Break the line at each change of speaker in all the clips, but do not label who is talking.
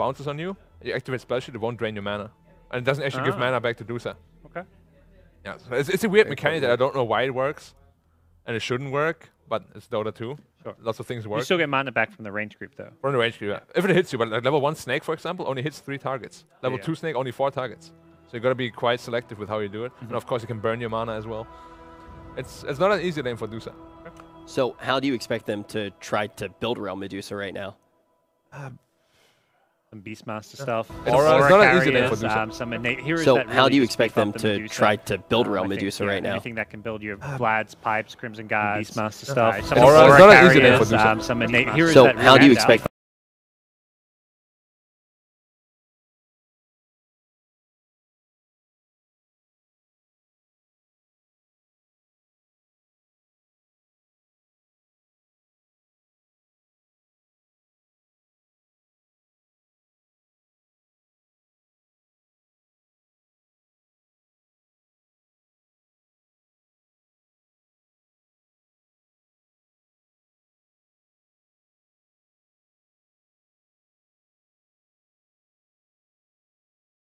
bounces on you, you activate Spell Shield, it won't drain your mana. And it doesn't actually give mana back to do so.
Okay.
Yeah, so it's a weird mechanic that I don't know why it works. And it shouldn't work, but it's Dota 2.
Sure.
Lots of things work.
You still get mana back from the range creep, though.
From the range creep, yeah. If it hits you, but like level 1 Snake, for example, only hits 3 targets. Level 2 Snake, only 4 targets. So you gotta be quite selective with how you do it. And of course, you can burn your mana as well. It's not an easy lane for Dusa.
So how do you expect them to try to build around Medusa right now?
Some Beastmaster stuff.
It's not an easy lane for
Dusa. Some innate heroes
so
that
how
really
do you
just
expect
beef up
them
the
to
Medusa.
try to build around Medusa right now?
Anything that can build your Vlad's, Pipes, Crimson Guards,
Beastmaster
stuff. Some
Aura is not an easy lane for
carriers,
Dusa.
some innate heroes
So
that
how do you
really stand
expect?
out.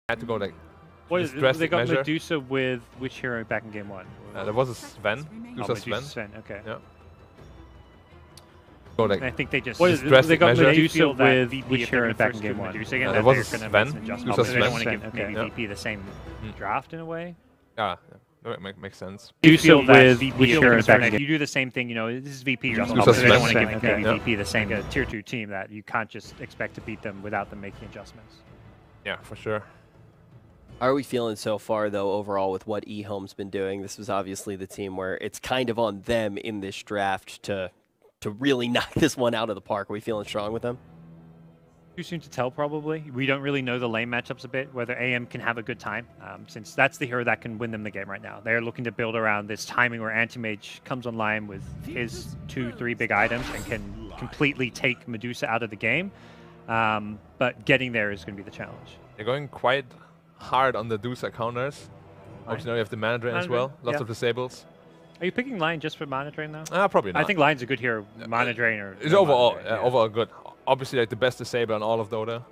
I had to go like.
What is,
drastic
they got
measure.
Medusa with which hero back in game 1?
There was a Sven.
Oh,
Dusa
Medusa
Sven.
okay.
Yeah. Go like.
I think they just.
What is they got
measure?
Medusa
with which hero back in game 1?
There was a Sven. Dusa
They don't want to
Sven.
give maybe VP the same draft in a way.
Yeah, that makes sense.
Medusa with which hero back in game? You do the same thing, you know, this is VP just
Dusa
they don't want to
Sven.
give maybe
Yeah.
VP the same tier 2 team that you can't just expect to beat them without them making adjustments.
Yeah, for sure.
How are we feeling so far, though, overall, with what EHOME's been doing? This was obviously the team where it's kind of on them in this draft to really knock this one out of the park. Are we feeling strong with them?
Too soon to tell, probably. We don't really know the lane matchups a bit, whether AM can have a good time, since that's the hero that can win them the game right now. They're looking to build around this timing where Anti-Mage comes online with his 2-3 big items and can completely take Medusa out of the game. But getting there is going to be the challenge.
They're going quite hard on the Dusa counters. Obviously, now you have the mana drain as well. Lots of disables.
Are you picking Lion just for mana drain now?
Probably not.
I think Lion's a good hero, mana drainer.
It's overall, overall good. Obviously, like the best disable on all of Dota.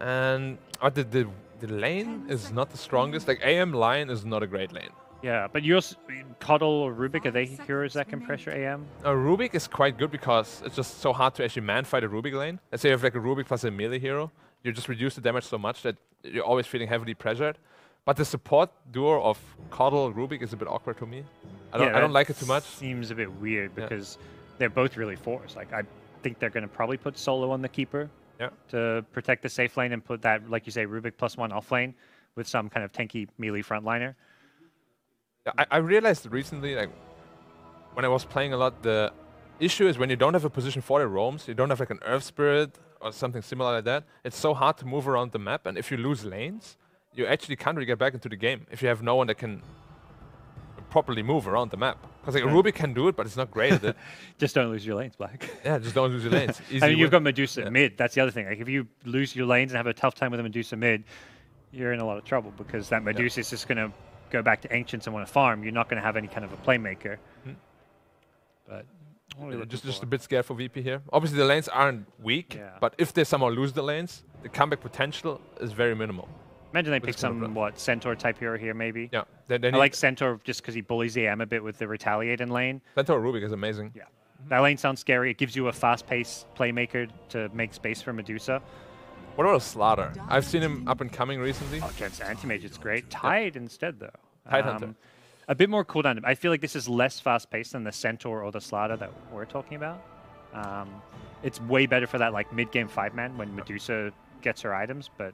And the lane is not the strongest. Like AM Lion is not a great lane.
Yeah, but you also, Coddle or Rubik, are they heroes that can pressure AM?
Rubik is quite good because it's just so hard to actually man-fight a Rubik lane. Let's say you have like a Rubik plus a melee hero. You just reduce the damage so much that you're always feeling heavily pressured. But the support duo of Coddle Rubik is a bit awkward to me. I don't like it too much.
Seems a bit weird because they're both really forced. Like I think they're going to probably put Solo on the keeper to protect the safe lane and put that, like you say, Rubik +1 off lane with some kind of tanky melee frontliner.
I realized recently, like when I was playing a lot, the issue is when you don't have a position for the roams, you don't have like an Earth Spirit or something similar like that. It's so hard to move around the map, and if you lose lanes, you actually can't really get back into the game if you have no one that can properly move around the map. Because like Rubik can do it, but it's not great at it.
Just don't lose your lanes, Black.
Yeah, just don't lose your lanes. Easy
I mean, you've
win.
got Medusa mid. That's the other thing. Like if you lose your lanes and have a tough time with a Medusa mid, you're in a lot of trouble because that Medusa is just going to go back to Ancients and want to farm. You're not going to have any kind of a playmaker. But
just a bit scared for VP here. Obviously, the lanes aren't weak, but if they somehow lose the lanes, the comeback potential is very minimal.
Imagine they pick some, Centaur type hero here, maybe.
Yeah.
I like Centaur just because he bullies the AM a bit with the Retaliate in lane.
Centaur Rubik is amazing.
Yeah. That lane sounds scary. It gives you a fast-paced playmaker to make space for Medusa.
What about Slaughter? I've seen him up and coming recently.
Oh, against Anti-Mage, it's great. Tide instead, though.
Tide Hunter.
A bit more cooldown. I feel like this is less fast-paced than the Centaur or the Slaughter that we're talking about. It's way better for that like mid-game 5-man when Medusa gets her items, but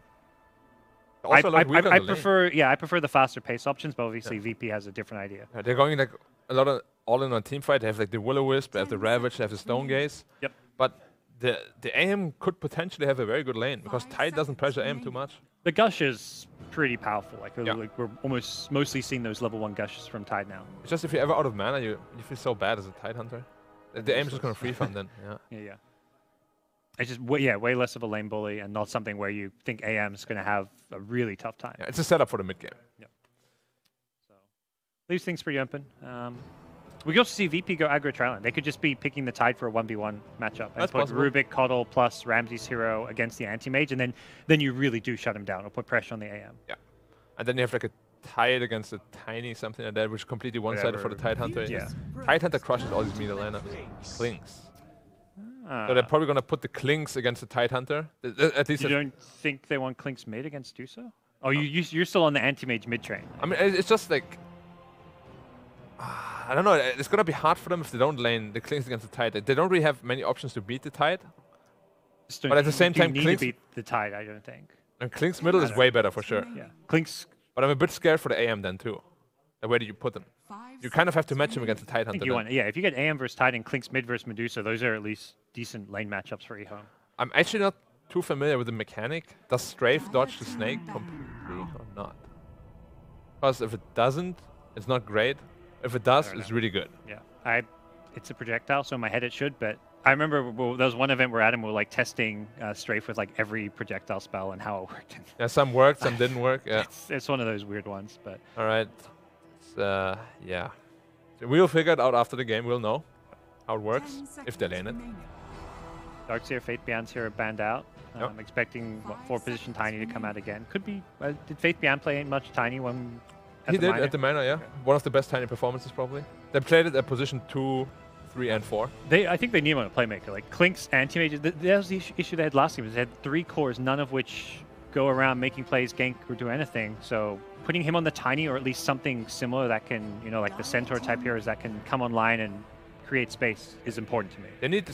I prefer I prefer the faster pace options, but obviously VP has a different idea.
Yeah, they're going like a lot of all-in on team fight. They have like the Will-O-Wisp, they have the Ravage, they have the Stone Gaze.
Yep.
But the AM could potentially have a very good lane because Tide doesn't pressure AM too much.
The Gush is pretty powerful. Like we're almost mostly seeing those level 1 Gushes from Tide now.
It's just if you're ever out of mana, you feel so bad as a Tide Hunter. The aim is just going to free farm then.
Yeah. It's just way less of a lane bully and not something where you think AM is going to have a really tough time.
Yeah, it's a setup for the mid game.
Yeah. So leaves things pretty open. We could also see VP go aggro trialing. They could just be picking the Tide for a 1v1 matchup and
That's
put
possible.
Rubik, Coddle plus Ramsey's hero against the anti-mage, and then you really do shut him down or put pressure on the AM.
Yeah. And then you have like a Tide against a Tiny, something like that, which is completely one-sided for the Tide Hunter.
Yeah.
Tide Hunter crushes all these meter lineups. Clings.
Ah.
So they're probably going to put the Clings against the Tide Hunter. At least
You don't think they want Klink's mid against Duso? Oh, you're still on the anti-mage mid train.
I mean, it's just like... I don't know. It's going to be hard for them if they don't lane the Clings against the Tide. They don't really have many options to beat the Tide. But at the same time,
you need
Klink's,
to beat the Tide, I don't think.
and Klink's middle is way better for sure.
Yeah. Klink's...
But I'm a bit scared for the AM then too. Like, where do you put them? You kind of have to match him against the Tide
I think
Hunter.
you
then.
want, yeah, if you get AM versus Tide and Klink's mid versus Medusa, those are at least decent lane matchups for EHOME.
I'm actually not too familiar with the mechanic. Does Strafe dodge the snake completely or not? Because if it doesn't, it's not great. If it does, it's really good.
Yeah, it's a projectile, so in my head it should, but I remember there was one event where Adam were like testing Strafe with like every projectile spell and how it worked.
Yeah, some worked, some didn't work. Yeah.
It's one of those weird ones, but...
All right. Yeah. So we'll figure it out after the game. We'll know how it works, if they lane it.
Darkseer, Faith Beyond's here banned out.
Yep.
I'm expecting 4-position Tiny to come out again. Could be... did Faith Beyond play much Tiny when...
He did at the minor, yeah.
Okay.
One of the best Tiny performances, probably. They played it at position 2, 3, and 4.
I think they need him on a playmaker. Like Klink's anti-mage, that was the issue they had last game. They had 3 cores, none of which go around making plays, gank, or do anything. So putting him on the Tiny, or at least something similar that can, like the Centaur type heroes that can come online and create space is important to me.
They need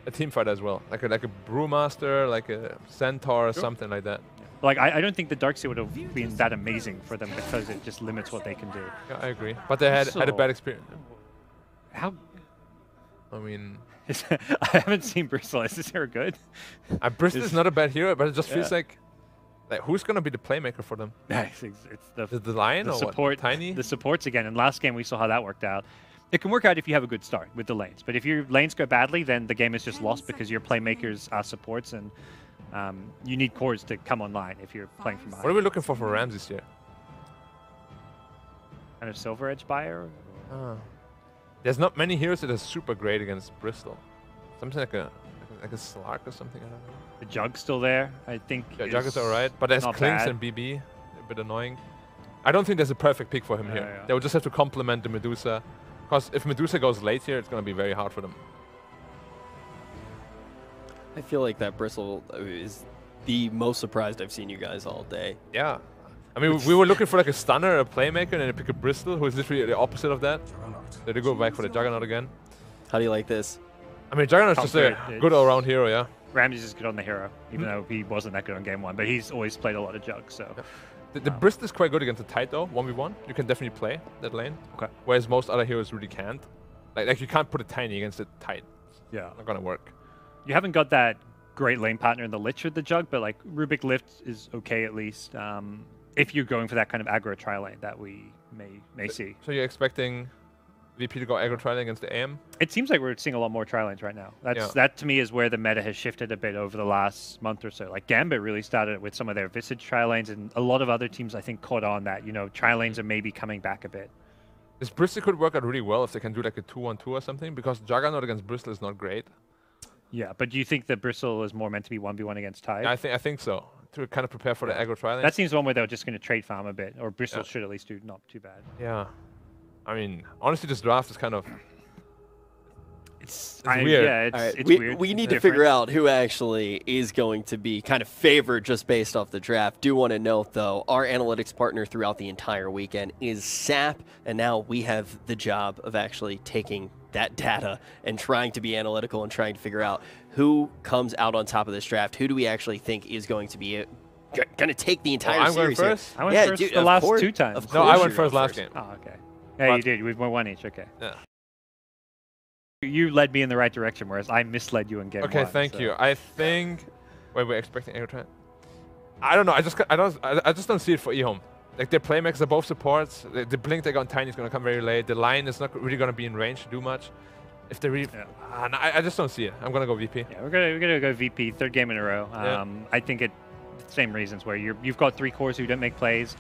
a team fighter as well, like a Brewmaster, like a Centaur, or something like that.
Like I don't think the Darkseer would have been that amazing for them because it just limits what they can do.
Yeah, I agree. But they had a bad experience.
How?
I mean,
I haven't seen Bristle. Is this hero good?
Bristol is not a bad hero, but it just feels
Yeah.
like who's gonna be the playmaker for them?
It's
The Lion
the
or
support,
what? Tiny?
the supports again. And last game we saw how that worked out. It can work out if you have a good start with the lanes, but if your lanes go badly, then the game is just lost because your playmakers are supports, and you need cores to come online if you're playing from
What are
behind.
we looking for Ramses here?
Kind of Silver Edge buyer.
There's not many heroes that are super great against Bristol. Something like a Slark or something. I don't know.
The Jug's still there, I think.
Yeah, Jug is alright, but there's
not
Clinks
bad.
and BB, a bit annoying. I don't think there's a perfect pick for him here.
Yeah.
They will just have to complement the Medusa. Because if Medusa goes late here, it's going to be very hard for them.
I feel like that Bristle is the most surprised I've seen you guys all day.
Yeah. I mean, we were looking for like a stunner, a playmaker, and then they pick a Bristol, who is literally the opposite of that. So they go back for the Juggernaut again.
How do you like this?
I mean, Juggernaut's just a good all-around hero, yeah.
Ramses is good on the hero, even though he wasn't that good on game 1, but he's always played a lot of Jug, so...
The Bristol is quite good against the Tide though, 1v1. You can definitely play that lane.
Okay.
Whereas most other heroes really can't. Like you can't put a Tiny against the Tide.
Yeah.
Not gonna work.
You haven't got that great lane partner in the Lich with the Jug, but like Rubik Lift is okay at least. If you're going for that kind of aggro tri lane that we may see.
So you're expecting VP to go aggro tri lane against the AM?
It seems like we're seeing a lot more tri lanes right now. That to me is where the meta has shifted a bit over the last month or so. Like Gambit really started with some of their Visage tri lanes, and a lot of other teams I think caught on that, tri lanes are maybe coming back a bit.
This Bristol could work out really well if they can do like a 2-1-2 or something, because Juggernaut against Bristol is not great.
Yeah, but do you think that Bristle is more meant to be 1v1 against Tide?
Yeah, I think so. To kind of prepare for the aggro tri lane.
That seems one where they're just going to trade farm a bit, or Bristol should at least do not too bad.
Yeah. I mean, honestly, this draft is kind of...
It's
weird.
Yeah, it's weird.
We need
It's
to figure
different.
out who actually is going to be kind of favored just based off the draft. Do want to note, though, our analytics partner throughout the entire weekend is SAP, and now we have the job of actually taking that data and trying to be analytical and trying to figure out who comes out on top of this draft. Who do we actually think is going to be going to take the entire
I'm going
series here?
first?
I went first
dude,
the
of
last
course-
2 times.
of
No, I
course
went
you're
first
going
last game.
Oh, okay. Yeah,
But-
you did. We've won 1 each. Okay.
Yeah.
You led me in the right direction, whereas I misled you in game 1.
Okay, thank
so.
you. I think... Wait, we're expecting aggro tri. I don't know. I just don't see it for EHOME. Like, their playmakers are both supports. The blink they got on Tiny is going to come very late. The line is not really going to be in range to do much. If they really... no, I just don't see it. I'm going to go VP.
Yeah, we're gonna go VP, 3rd game in a row.
Yeah.
I think the same reasons where you've got 3 cores who don't make plays.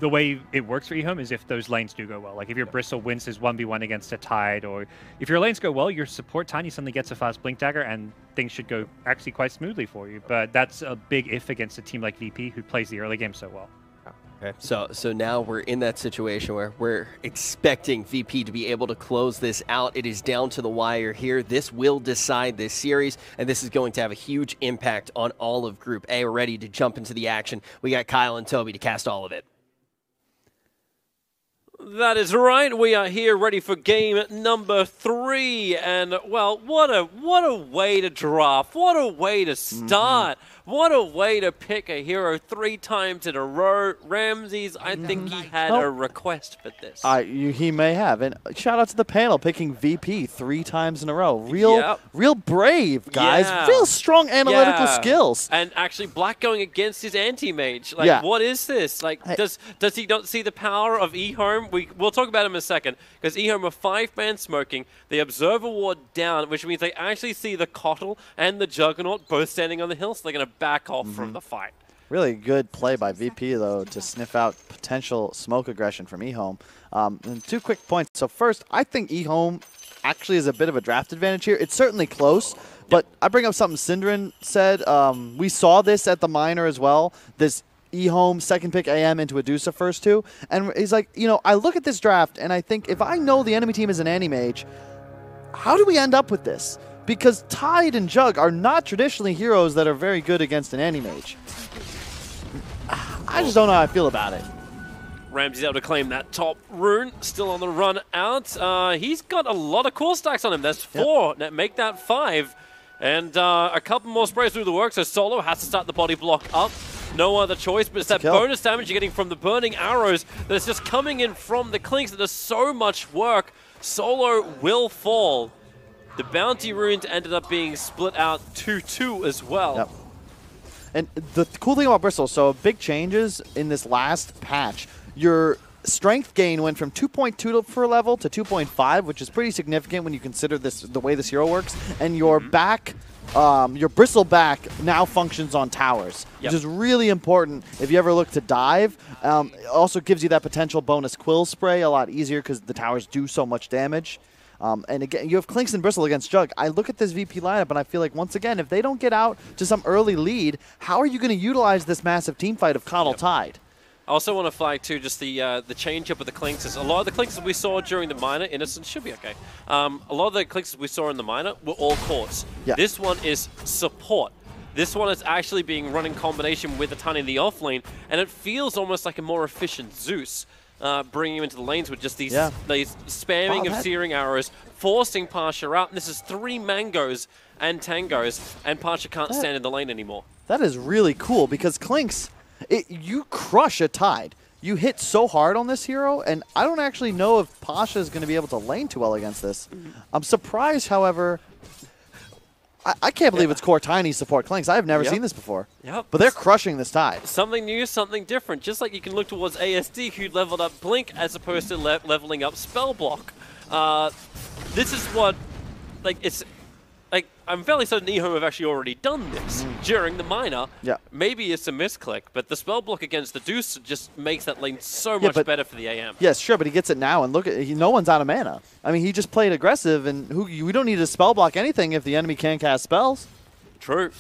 the way it works for EHOME is if those lanes do go well. Like if your Bristle wins his 1v1 against a Tide, or if your lanes go well, your support Tiny suddenly gets a fast Blink Dagger and things should go actually quite smoothly for you. But that's a big if against a team like VP who plays the early game so well.
Okay. So now we're in that situation where we're expecting VP to be able to close this out. It is down to the wire here. This will decide this series, and this is going to have a huge impact on all of Group A. We're ready to jump into the action. We got Kyle and Toby to cast all of it.
That is right. We are here ready for game number 3. And, well, what a way to draft. What a way to start. What a way to pick a hero 3 times in a row. Ramses, I think he had a request for this.
He may have. And shout out to the panel picking VP 3 times in a row. Real brave, guys.
Yeah.
Real strong analytical skills.
And actually, Black going against his anti-mage. Like, what is this? Like, does he not see the power of EHOME? We'll talk about him in a second, because EHOME are 5-man smoking. The Observer Ward down, which means they actually see the Kotl and the Juggernaut both standing on the hill, so they're going to back off from the fight.
Really good play by VP, though, to sniff out potential smoke aggression from EHOME. And 2 quick points. So first, I think EHOME actually is a bit of a draft advantage here. It's certainly close, but I bring up something Synderen said. We saw this at the minor as well, this EHOME second pick AM into Adusa first 2. And he's like, you know, I look at this draft, and I think if I know the enemy team is an anti-mage, how do we end up with this? Because Tide and Jug are not traditionally heroes that are very good against an anti-mage. I just don't know how I feel about it.
Ramsey's able to claim that top rune, still on the run out. He's got a lot of core stacks on him. That's 4. Yep. Make that 5. And a couple more sprays through the work, so Solo has to start the body block up. No other choice, but it's that bonus damage you're getting from the burning arrows that's just coming in from the Clinks. That does so much work. Solo will fall. The bounty runes ended up being split out 2-2 as well.
Yep. And the cool thing about Bristle, so big changes in this last patch. Your strength gain went from 2.2 per level to 2.5, which is pretty significant when you consider the way this hero works. And your back, your Bristle back now functions on towers, which is really important if you ever look to dive. It also gives you that potential bonus Quill Spray a lot easier because the towers do so much damage. And again, you have Clinks and Bristle against Jug. I look at this VP lineup and I feel like, once again, if they don't get out to some early lead, how are you going to utilize this massive team fight of Kotl Tide?
I also want to flag, too, just the change-up of the Clinks. A lot of the Clinks that we saw during the minor, Innocence should be okay. A lot of the Clinks we saw in the minor were all cores. Yeah. This one is support. This one is actually being run in combination with the Tiny in the offlane, and it feels almost like a more efficient Zeus. Bringing him into the lanes with just these spamming of searing arrows, forcing Pasha out. And this is 3 Mangoes and Tangos, and Pasha can't stand in the lane anymore.
That is really cool, because Clinks, you crush a Tide. You hit so hard on this hero, and I don't actually know if Pasha is going to be able to lane too well against this. I'm surprised, however. I can't believe it's core Tiny support Clinks. I have never seen this before. But they're crushing this Tide.
Something new, something different. Just like you can look towards ASD, who leveled up Blink as opposed to leveling up Spell Block. This is what, like, it's, like, I'm fairly certain EHOME have actually already done this during the minor. Maybe it's a misclick, but the Spell Block against the Deuce just makes that lane so much better for the AM.
Yes, sure, but he gets it now, and look, no one's out of mana. I mean, he just played aggressive, and we don't need to Spell Block anything if the enemy can't cast spells.
True.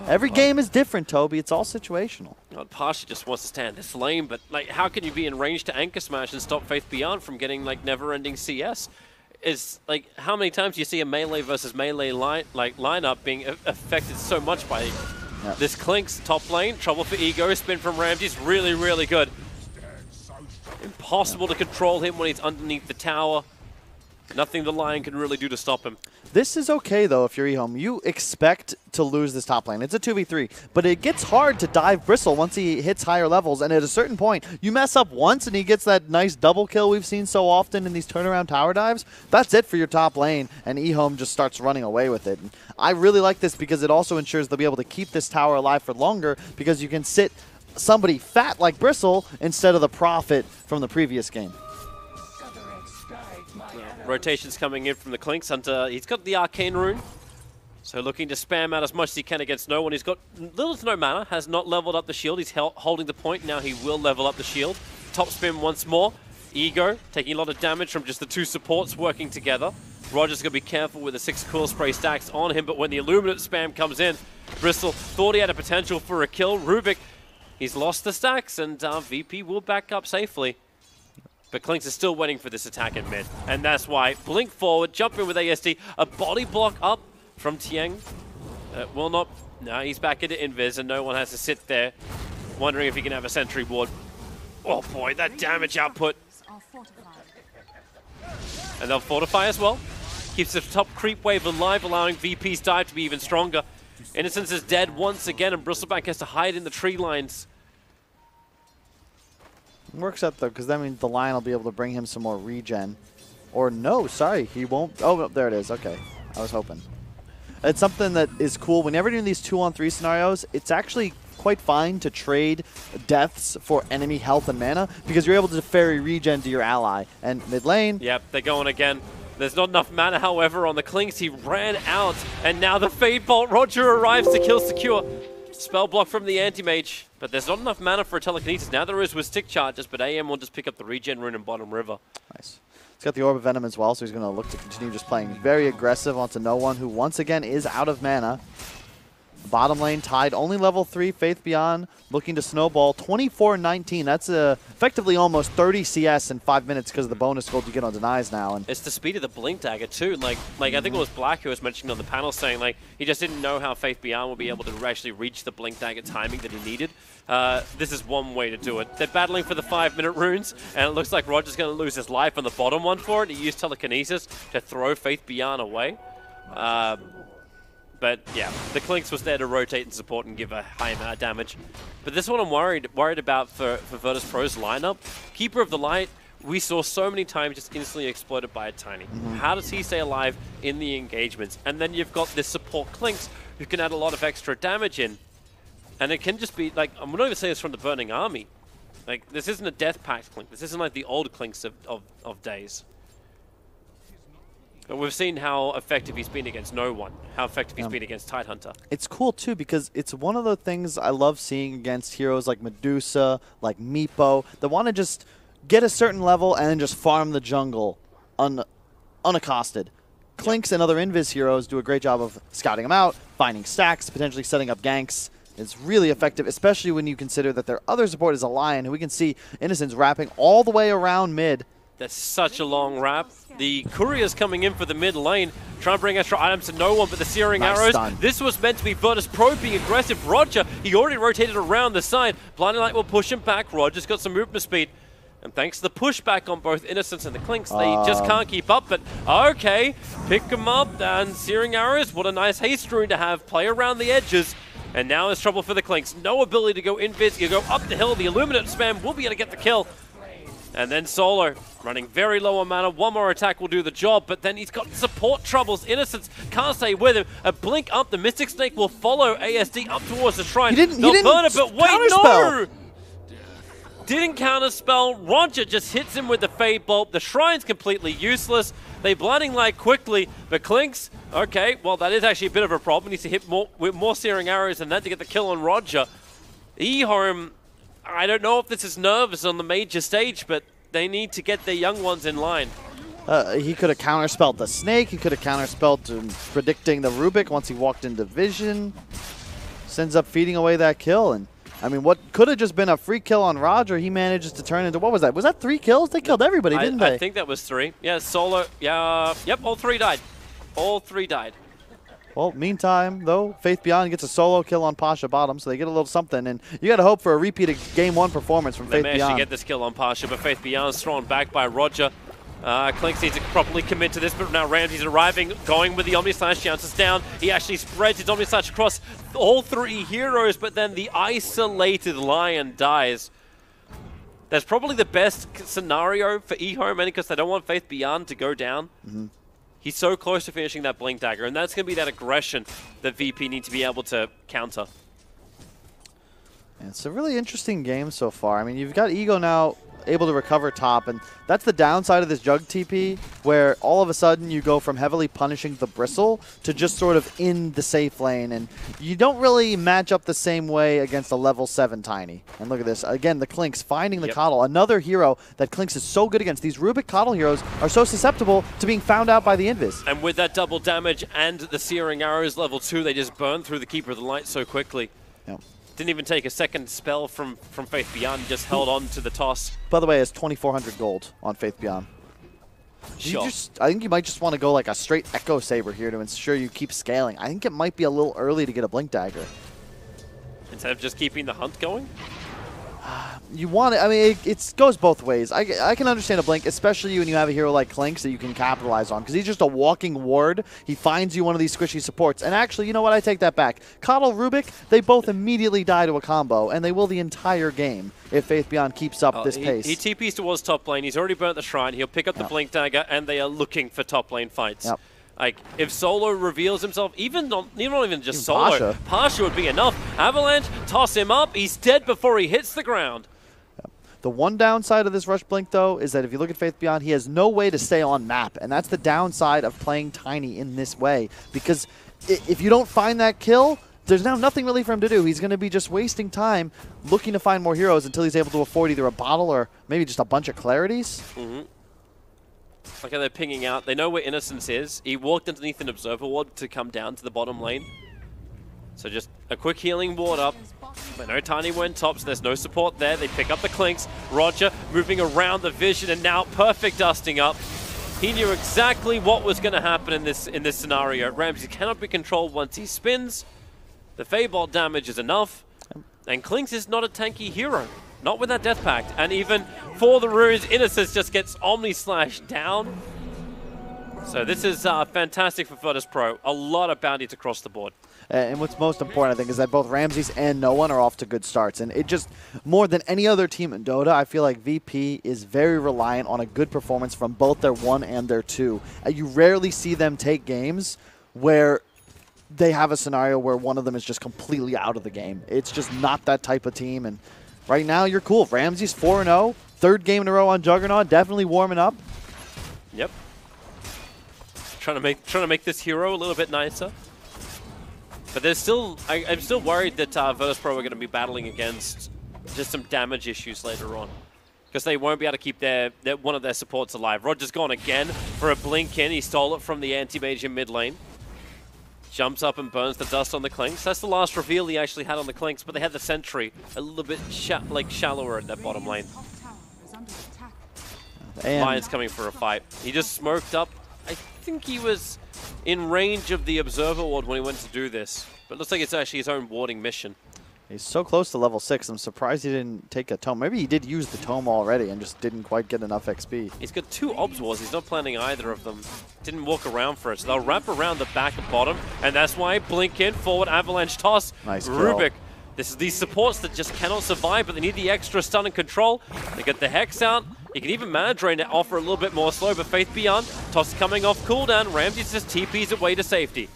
Every game is different, Toby. It's all situational.
Pasha just wants to stay in this lane, but like, how can you be in range to Anchor Smash and stop Faith Beyond from getting like never-ending CS? Is like, how many times do you see a melee versus melee lineup being affected so much by this Clinks top lane? Trouble for Ego, spin from Ramsey's really, really good. Impossible to control him when he's underneath the tower. Nothing the Lion can really do to stop him.
This is okay, though, if you're EHOME. You expect to lose this top lane. It's a 2v3, but it gets hard to dive Bristle once he hits higher levels, and at a certain point, you mess up once and he gets that nice double kill we've seen so often in these turnaround tower dives. That's it for your top lane, and EHOME just starts running away with it. And I really like this because it also ensures they'll be able to keep this tower alive for longer, because you can sit somebody fat like Bristle instead of the Prophet from the previous game.
Rotations coming in from the Clinks. He's got the Arcane Rune. So looking to spam out as much as he can against no one. He's got little to no mana, has not leveled up the shield. He's holding the point. Now he will level up the shield. Top spin once more. Ego taking a lot of damage from just the two supports working together. Roger's going to be careful with the 6 cool spray stacks on him, but when the Illuminate spam comes in, Bristol thought he had a potential for a kill. Rubik, he's lost the stacks, and VP will back up safely. But Klinks is still waiting for this attack in mid, and that's why blink forward, jump in with ASD, a body block up from Tieng. Will not, no, he's back into Invis, and no one has to sit there wondering if he can have a sentry ward. Oh boy, that damage output. And they'll fortify as well. Keeps the top creep wave alive, allowing VP's dive to be even stronger. Innocence is dead once again, and Bristleback has to hide in the tree lines.
Works out though, because that means the Lion will be able to bring him some more regen. Or no, sorry, he won't. Oh, no, there it is. Okay, I was hoping. It's something that is cool. Whenever doing these 2-on-3 scenarios, it's actually quite fine to trade deaths for enemy health and mana, because you're able to ferry regen to your ally. And mid lane.
Yep, they're going again. There's not enough mana, however, on the Klinks. He ran out, and now the Fade Bolt. Roger arrives to kill secure. Spell block from the Anti-Mage, but there's not enough mana for a telekinesis. Now there is with stick charges, but AM will just pick up the regen rune in bottom river.
Nice. He's got the Orb of Venom as well, so he's going to look to continue just playing very aggressive onto no one, who once again is out of mana. Bottom lane tied, only level 3, Faith Beyond looking to snowball. 24-19, that's effectively almost 30 CS in 5 minutes because of the bonus gold you get on denies now. And
it's the speed of the Blink Dagger too. Like I think it was Black who was mentioning on the panel saying like he just didn't know how Faith Beyond would be able to actually reach the Blink Dagger timing that he needed. This is one way to do it. They're battling for the 5-minute runes, and it looks like Roger's going to lose his life on the bottom one for it. He used telekinesis to throw Faith Beyond away. But yeah, the Klinks was there to rotate and support and give a high amount of damage. But this one I'm worried about for Virtus Pro's lineup. Keeper of the Light, we saw so many times just instantly exploded by a Tiny. How does he stay alive in the engagements? And then you've got this support Klinks who can add a lot of extra damage in. And it can just be, like, I'm not even saying this from the Burning Army. Like, this isn't a Death Pact Klink. This isn't like the old Klinks of days. But we've seen how effective he's been against no one, how effective he's been against Tidehunter.
It's cool, too, because it's one of the things I love seeing against heroes like Medusa, like Meepo, that want to just get a certain level and then just farm the jungle unaccosted. Klinks and other Invis heroes do a great job of scouting them out, finding stacks, potentially setting up ganks. It's really effective, especially when you consider that their other support is a Lion, who we can see Innocence wrapping all the way around mid.
That's such a long wrap. The Courier's coming in for the mid lane, trying to bring extra items to no one but the Searing Arrows.
Stun.
This was meant to be Virtus Pro being aggressive. Roger, he already rotated around the side. Blinding Light will push him back. Roger's got some movement speed. And thanks to the pushback on both Innocence and the Klinks, they just can't keep up. But okay, pick him up. And Searing Arrows, what a nice haste rune to have. Play around the edges. And now there's trouble for the Klinks. No ability to go invis. You go up the hill. The Illuminate spam will be able to get the kill. And then Solo, running very low on mana. One more attack will do the job, but then he's got support troubles. Innocence can't stay with him. A blink up, the Mystic Snake will follow ASD up towards the shrine.
He didn't
burn it, but wait,
counterspell.
no! Didn't counterspell. Roger just hits him with the Fade Bolt. The shrine's completely useless. They Blinding Light quickly, but Klinks, okay, well, that is actually a bit of a problem. He needs to hit with more Searing Arrows than that to get the kill on Roger. EHOME, I don't know if this is nervous on the major stage, but they need to get their young ones in line.
He could have counterspelled the Snake. He could have counterspelled predicting the Rubik once he walked into vision. Ends up feeding away that kill. And I mean, what could have just been a free kill on Roger, he manages to turn into, what was that? Was that 3 kills? They killed everybody, didn't they?
I think that was 3. Yeah, Solo, yeah, yep, all 3 died. All 3 died.
Well, meantime, though, Faith Beyond gets a solo kill on Pasha bottom, so they get a little something. And you got to hope for a repeat of Game 1 performance from Faith Beyond.
They managed to get this kill on Pasha, but Faith Beyond's thrown back by Roger. Klinks needs to properly commit to this, but now Ramsey's arriving, going with the Omni Slash, chances down. He actually spreads his Omni Slash across all 3 heroes, but then the isolated Lion dies. That's probably the best scenario for EHOME, because they don't want Faith Beyond to go down. He's so close to finishing that Blink Dagger, and that's going to be that aggression that VP need to be able to counter.
And it's a really interesting game so far. I mean, you've got Ego now able to recover top, and that's the downside of this Jug TP, where all of a sudden you go from heavily punishing the Bristle to just sort of in the safe lane, and you don't really match up the same way against a level 7 Tiny. And look at this. Again, the Clinks finding the Coddle, another hero that Clinks is so good against. These Rubik Coddle heroes are so susceptible to being found out by the Invis.
And with that double damage and the Searing Arrows level 2, they just burn through the Keeper of the Light so quickly.
Yep.
Didn't even take a second spell from Faith Beyond, just held on to the toss.
By the way, it's 2,400 gold on Faith Beyond.
Sure.
I think you might just want to go like a straight Echo Saber here to ensure you keep scaling. I think it might be a little early to get a Blink Dagger.
Instead of just keeping the hunt going?
You want it. I mean, it goes both ways. I can understand a Blink, especially when you have a hero like Clinks that you can capitalize on, because he's just a walking ward. He finds you one of these squishy supports. And actually, you know what? I take that back. Coddle, Rubik, they both immediately die to a combo, and they will the entire game if Faith Beyond keeps up this pace.
He TPs towards top lane. He's already burnt the Shrine. He'll pick up the Blink Dagger, and they are looking for top lane fights.
Yep.
Like, if Solo reveals himself, not even just Solo, Pasha would be enough. Avalanche, toss him up. He's dead before he hits the ground.
The one downside of this Rush Blink, though, is that if you look at Faith Beyond, he has no way to stay on map. And that's the downside of playing Tiny in this way. Because if you don't find that kill, there's now nothing really for him to do. He's going to be just wasting time looking to find more heroes until he's able to afford either a bottle or maybe just a bunch of Clarities.
Okay, they're pinging out. They know where Innocence is. He walked underneath an Observer Ward to come down to the bottom lane. So just a quick healing ward up. But no Tiny went top, so there's no support there. They pick up the Clinks. Roger moving around the vision, and now perfect dusting up. He knew exactly what was going to happen in this scenario. Ramsey cannot be controlled once he spins. The Feybolt damage is enough. And Clinks is not a tanky hero. Not with that Death Pact. And even for the runes, Innocence just gets Omni Slash down. So this is fantastic for Virtus Pro. A lot of bounties across the board.
And what's most important, I think, is that both Ramses and No One are off to good starts. And it just, more than any other team in Dota, I feel like VP is very reliant on a good performance from both their 1 and their 2. You rarely see them take games where they have a scenario where one of them is just completely out of the game. It's just not that type of team. And right now, you're cool. Ramses 4-0, third game in a row on Juggernaut, definitely warming up.
Yep. Trying to make this hero a little bit nicer. But there's still, I'm still worried that Virtus Pro are going to be battling against just some damage issues later on. Because they won't be able to keep one of their supports alive. Roger's gone again for a blink in. He stole it from the anti-mage in mid lane. Jumps up and burns the dust on the Clinks. That's the last reveal he actually had on the Clinks, but they had the sentry a little bit shallower in that bottom lane. Lion's coming for a fight. He just smoked up. I think he was in range of the Observer Ward when he went to do this. But it looks like it's actually his own warding mission.
He's so close to level 6. I'm surprised he didn't take a tome. Maybe he did use the tome already and just didn't quite get enough XP.
He's got 2 Obs Wards. He's not planning either of them. Didn't walk around for it. So they'll wrap around the back and bottom. And that's why Blink in, forward Avalanche toss.
Nice kill.
Rubik. This is these supports that just cannot survive, but they need the extra stun and control. They get the Hex out. You can even Mana Drain to offer a little bit more slow, but Faith Beyond. Toss coming off cooldown. Ramsey just TPs away to safety.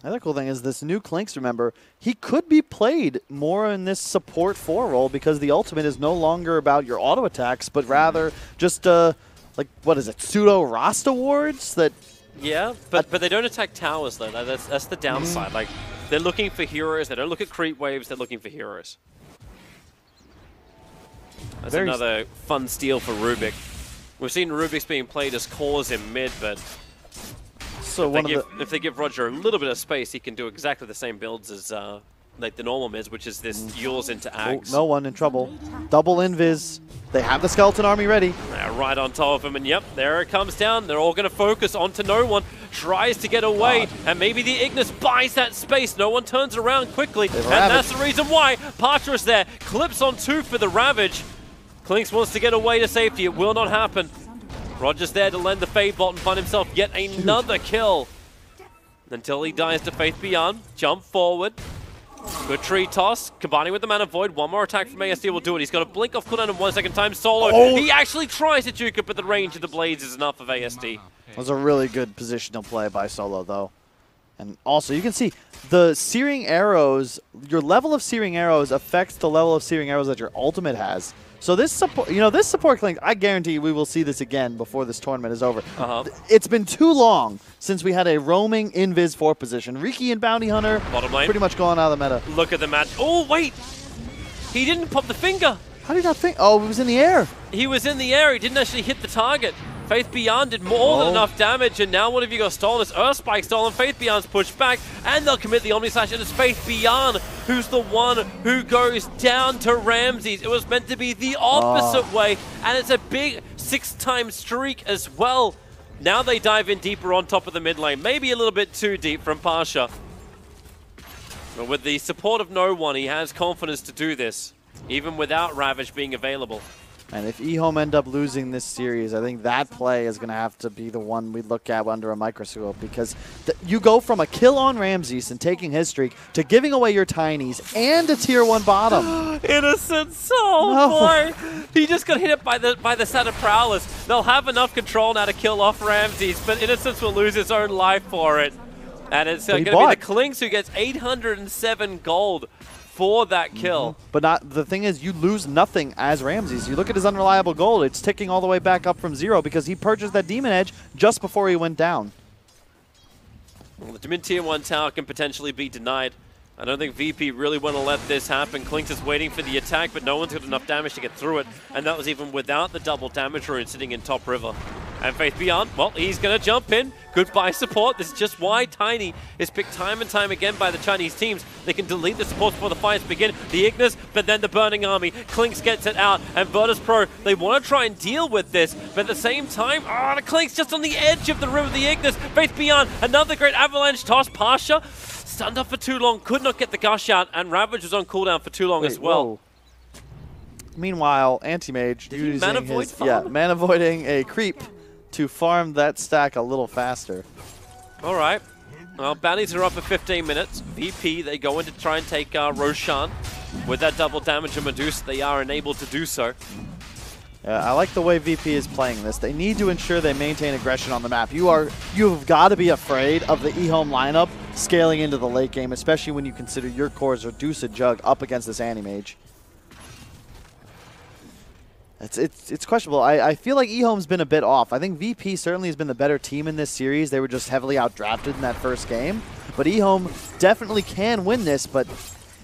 Another cool thing is this new Clinks, remember, he could be played more in this support 4 role because the ultimate is no longer about your auto attacks, but rather just, like, what is it, pseudo Rasta wards that...
Yeah, but they don't attack towers, though. That's the downside. Like, they're looking for heroes. They don't look at creep waves. They're looking for heroes. That's another fun steal for Rubik. We've seen Rubik's being played as cores in mid, but
so
if they give Roger a little bit of space, he can do exactly the same builds as like the normal mids, which is this Yules into Ags.
Oh, No One in trouble. Double invis. They have the skeleton army ready.
They're right on top of him, and yep, there it comes down. They're all going to focus onto No One. Tries to get away, and maybe the Ignis buys that space. No One turns around quickly, and that's the reason why. Patra is there, clips on 2 for the Ravage. Clinks wants to get away to safety. It will not happen. Roger's there to lend the Feybolt and find himself yet another kill. Until he dies to Faith Beyond. Jump forward. Good tree toss. Combining with the Mana Void. One more attack from ASD will do it. He's got a blink off cooldown in 1 second time. Solo. Oh. He actually tries to juke it, but the range of the blades is enough of ASD.
That was a really good positional play by Solo, though. And also, you can see the Searing Arrows, your level of Searing Arrows affects the level of Searing Arrows that your ultimate has. So this support, this support Clink, I guarantee we will see this again before this tournament is over. It's been too long since we had a roaming invis 4 position. Riki and Bounty Hunter
Bottom lane.
pretty much going out of the meta.
Look at the match. Oh, wait. He didn't pop the finger.
How did he not think? Oh, it was in the air.
He was in the air. He didn't actually hit the target. Faith Beyond did more than enough damage, and now what have you got stolen? It's Earth Spike stolen. Faith Beyond's pushed back, and they'll commit the Omni Slash, and it's Faith Beyond who's the one who goes down to Ramses. It was meant to be the opposite way, and it's a big 6-time streak as well. Now they dive in deeper on top of the mid lane, maybe a little bit too deep from Pasha. But with the support of no one, he has confidence to do this, even without Ravage being available.
And if EHOME end up losing this series, I think that play is going to have to be the one we look at under a microscope, because you go from a kill on Ramses and taking his streak to giving away your tinies and a tier 1 bottom.
Innocent soul, boy! He just got hit by the set of Prowlers. They'll have enough control now to kill off Ramses, but Innocence will lose his own life for it. And it's going to be the Clinks who gets 807 gold for that kill.
But the thing is, you lose nothing as Ramses. You look at his unreliable gold, it's ticking all the way back up from 0 because he purchased that Demon Edge just before he went down.
Well, the mid tier 1 tower can potentially be denied. I don't think VP really want to let this happen. Clinks is waiting for the attack, but no one's got enough damage to get through it. And that was even without the double damage rune sitting in top river. And Faith Beyond, well, he's going to jump in. Goodbye support. This is just why Tiny is picked time and time again by the Chinese teams. They can delete the support before the fights begin. The Ignis, but then the Burning Army. Clinks gets it out. And Virtus.pro, they want to try and deal with this. But at the same time, the Clinks just on the edge of the river. The Ignis, Faith Beyond, another great avalanche toss. Pasha stunned up for too long, could not get the gush out, and Ravage was on cooldown for too long as well.
Whoa. Meanwhile, Anti-Mage using
mana void
his,
farm?
mana voiding a creep to farm that stack a little faster.
All right. Well, bounties are up for 15 minutes. VP, they go in to try and take Roshan. With that double damage of Medusa, they are enabled to do so.
I like the way VP is playing this. They need to ensure they maintain aggression on the map. You've got to be afraid of the EHOME lineup scaling into the late game, especially when you consider your cores Reduce a Jug up against this Anti-Mage. It's questionable. I feel like EHOME's been a bit off. I think VP certainly has been the better team in this series. They were just heavily outdrafted in that first game. But EHOME definitely can win this, but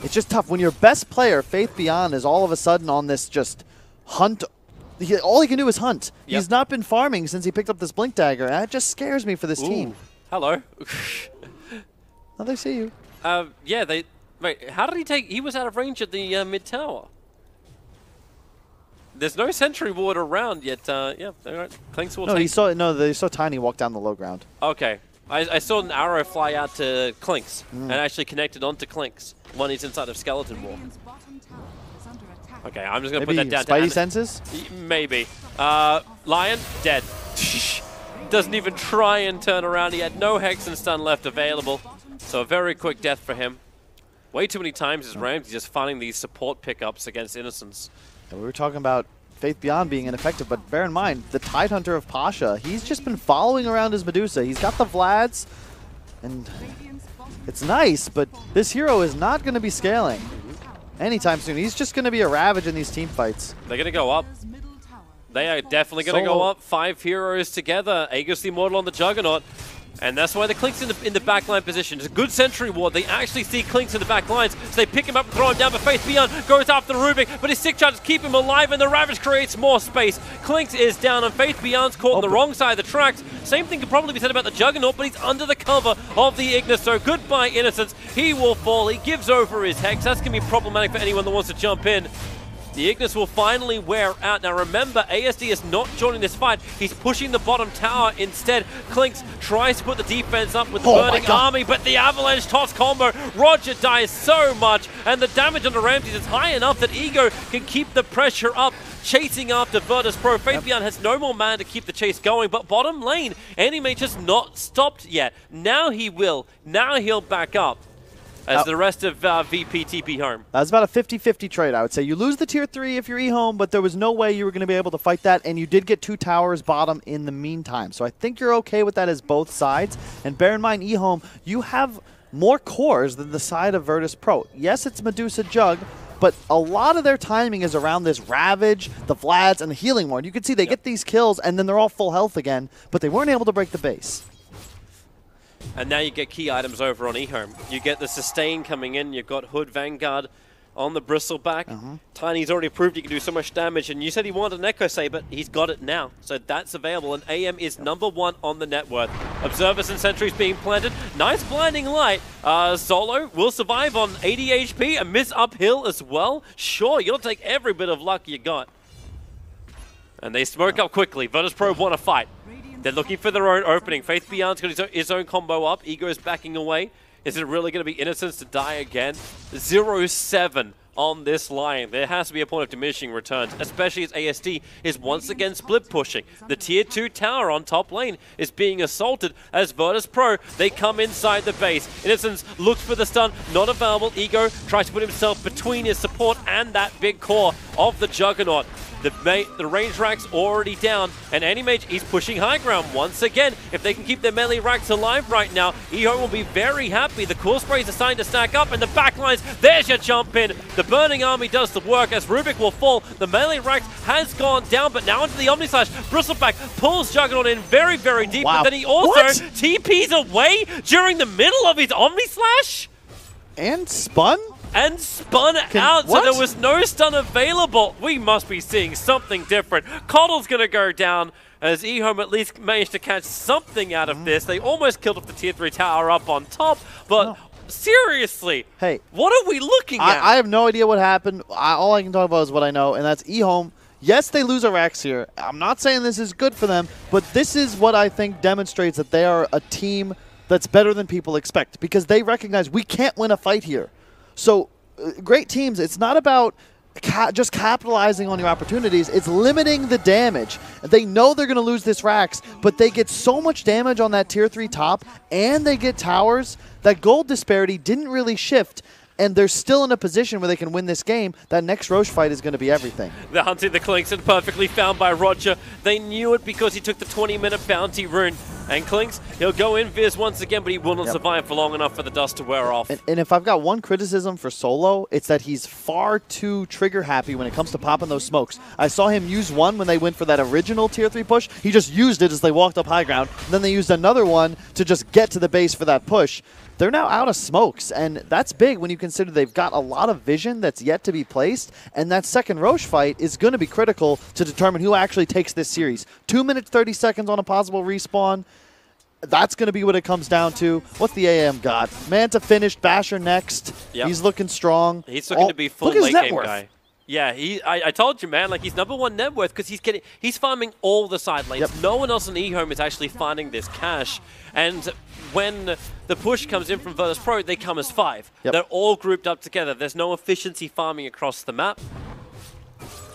it's just tough. When your best player, Faith Beyond, is all of a sudden on this just hunt. All he can do is hunt. Yep. He's not been farming since he picked up this Blink Dagger, and that just scares me for this team.
Hello.
Oh, they see you.
Yeah, wait, how did he take... He was out of range at the mid-tower. There's no sentry ward around yet. Yeah, Clinks will take...
they saw Tiny walk down the low ground. Okay.
I saw an arrow fly out to Clinks and actually connected onto Clinks when he's inside of Skeleton Wall. Okay, I'm just going to put that down.
Spidey senses?
Maybe. Lion, dead. Doesn't even try and turn around. He had no Hex and Stun left available. So a very quick death for him. Way too many times is Ramsey just finding these support pickups against Innocence.
We were talking about Faith Beyond being ineffective, but bear in mind, the Tidehunter of Pasha, he's just been following around his Medusa. He's got the Vlads, and it's nice, but this hero is not going to be scaling anytime soon. He's just going to be a Ravage in these team fights.
They're going to go up. They are definitely going to go up. 5 heroes together. Aegis the Immortal on the Juggernaut. And that's why the Clinks in the backline position. It's a good sentry ward. They actually see Clinks in the back lines, so they pick him up and throw him down. But Faith Beyond goes after Rubik, but his 6 charges keep him alive, and the Ravage creates more space. Clinks is down, and Faith Beyond's caught on the wrong side of the tracks. Same thing could probably be said about the Juggernaut, but he's under the cover of the Ignis, so goodbye Innocence. He will fall. He gives over his Hex. That's going to be problematic for anyone that wants to jump in. The Ignis will finally wear out. Now remember, ASD is not joining this fight. He's pushing the bottom tower instead. Clinks tries to put the defense up with the Burning Army, but the Avalanche toss combo. Roger dies so much, and the damage on the Ramses is high enough that Ego can keep the pressure up, chasing after Virtus.pro. Faith Beyond has no more mana to keep the chase going, but bottom lane, Anti-Mage has not stopped yet. Now he will. Now he'll back up. As the rest of VP TP home.
That's about a 50-50 trade, I would say. You lose the tier 3 if you're EHOME, but there was no way you were going to be able to fight that, and you did get 2 towers bottom in the meantime. So I think you're okay with that as both sides. And bear in mind, EHOME, you have more cores than the side of Virtus.pro. Yes, it's Medusa Jug, but a lot of their timing is around this Ravage, the Vlads, and the Healing Ward. You can see they get these kills, and then they're all full health again, but they weren't able to break the base.
And now you get key items over on EHOME. You get the sustain coming in. You've got Hood Vanguard on the Bristleback. Tiny's already proved he can do so much damage, and you said he wanted an Echo Saber. He's got it now, so that's available, and AM is #1 on the net worth. Observers and sentries being planted. Nice blinding light. Solo will survive on 80 HP, a miss uphill as well. Sure, you'll take every bit of luck you got. And they smoke up quickly. Virtus Pro want to fight. They're looking for their own opening. Faith Beyond's got his own combo up. Ego's backing away. Is it really going to be Innocence to die again? 0-7 on this line. There has to be a point of diminishing returns, especially as ASD is once again split pushing. The tier 2 tower on top lane is being assaulted as Virtus Pro, they come inside the base. Innocence looks for the stun, not available. Ego tries to put himself between his support and that big core of the Juggernaut. The range rack's already down, and Animage is pushing high ground once again. If they can keep their melee racks alive right now, EHOME will be very happy. The core sprays are starting to stack up, and the backlines, there's your jump in. The Burning Army does the work as Rubik will fall. The melee racks has gone down, but now into the Omni Slash. Bristleback pulls Juggernaut in very, very deep, but then he also TPs away during the middle of his Omni Slash.
And spun?
And spun out, so there was no stun available. We must be seeing something different. Coddle's going to go down as EHOME at least managed to catch something out of this. They almost killed off the tier 3 tower up on top, but seriously,
hey,
what are we looking at?
I have no idea what happened. All I can talk about is what I know, and that's EHOME. Yes, they lose a Rex here. I'm not saying this is good for them, but this is what I think demonstrates that they are a team that's better than people expect, because they recognize we can't win a fight here. So, great teams, it's not about just capitalizing on your opportunities, it's limiting the damage. They know they're going to lose this Rax, but they get so much damage on that tier 3 top, and they get towers. That gold disparity didn't really shift, and they're still in a position where they can win this game. That next Roche fight is going to be everything.
They're hunting the Clinks, and perfectly found by Roger. They knew it because he took the 20-minute bounty rune. And Clinks, he'll go in Viz once again, but he will not survive for long enough for the dust to wear off.
And if I've got one criticism for Solo, it's that he's far too trigger happy when it comes to popping those smokes. I saw him use one when they went for that original tier 3 push. He just used it as they walked up high ground. And then they used another one to just get to the base for that push. They're now out of smokes, and that's big when you consider they've got a lot of vision that's yet to be placed, and that second Roche fight is going to be critical to determine who actually takes this series. 2 minutes, 30 seconds on a possible respawn. That's going to be what it comes down to. What's the AM got? Manta finished, Basher next. He's looking strong.
He's looking to be full late game guy. Yeah, I told you, man, like he's #1 net worth because he's farming all the side lanes. No one else in EHOME is actually finding this cash. And when the push comes in from Virtus Pro, they come as 5. They're all grouped up together. There's no efficiency farming across the map.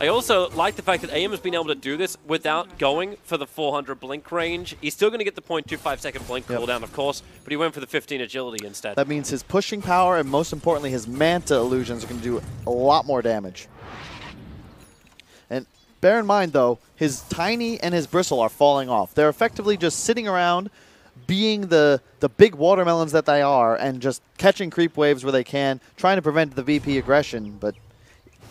I also like the fact that AM has been able to do this without going for the 400 blink range. He's still going to get the 0.25 second blink cooldown, of course, but he went for the 15 agility instead.
That means his pushing power and, most importantly, his Manta illusions are going to do a lot more damage. And bear in mind, though, his Tiny and his Bristle are falling off. They're effectively just sitting around being the big watermelons that they are and just catching creep waves where they can, trying to prevent the VP aggression, but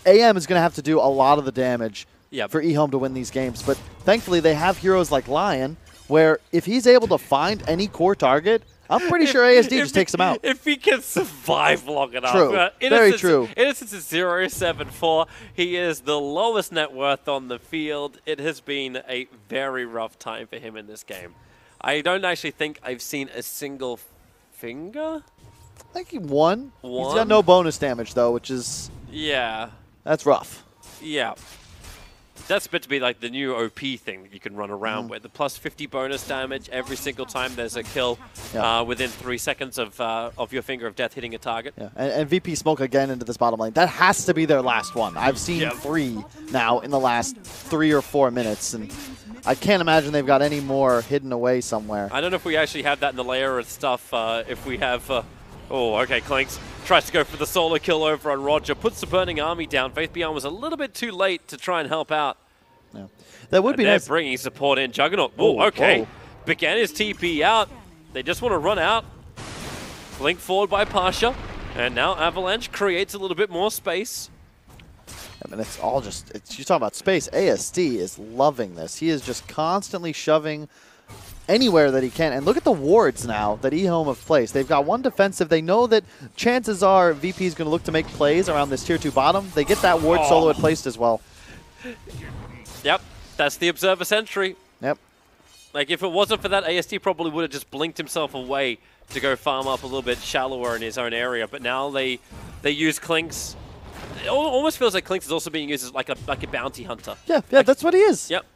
AM is going to have to do a lot of the damage for EHOME to win these games. But thankfully, they have heroes like Lion, where if he's able to find any core target, I'm pretty sure ASD just takes him out.
If he can survive long enough.
True. Very true.
Innocence is 0.74. He is the lowest net worth on the field. It has been a very rough time for him in this game. I don't actually think I've seen a single finger.
I think he won. He's got no bonus damage, though, which is...
Yeah.
That's rough.
Yeah. That's meant to be like the new OP thing that you can run around with. The plus 50 bonus damage every single time there's a kill within 3 seconds of your Finger of Death hitting a target.
Yeah. And VP smoke again into this bottom lane. That has to be their last one. I've seen 3 now in the last 3 or 4 minutes, and I can't imagine they've got any more hidden away somewhere.
I don't know if we actually have that in the layer of stuff. If we have... oh, okay, Clinks tries to go for the solo kill over on Roger, puts the Burning Army down. Faith Beyond was a little bit too late to try and help out.
Yeah. That would be nice.
They're bringing support in. Juggernaut, okay. Began his TP out. They just want to run out. Blink forward by Pasha. And now Avalanche creates a little bit more space.
I mean, it's all just, you're talking about space. ASD is loving this. He is just constantly shoving anywhere that he can. And look at the wards now that EHOME have placed. They've got one defensive. They know that chances are VP is going to look to make plays around this tier 2 bottom. They get that ward solo had placed as well.
Yep, that's the Observer Sentry.
Yep.
Like, if it wasn't for that, ASD probably would have just blinked himself away to go farm up a little bit shallower in his own area. But now they use Clinks. It almost feels like Clinks is also being used as like a bounty hunter.
Yeah,
like,
that's what he is.
Yep.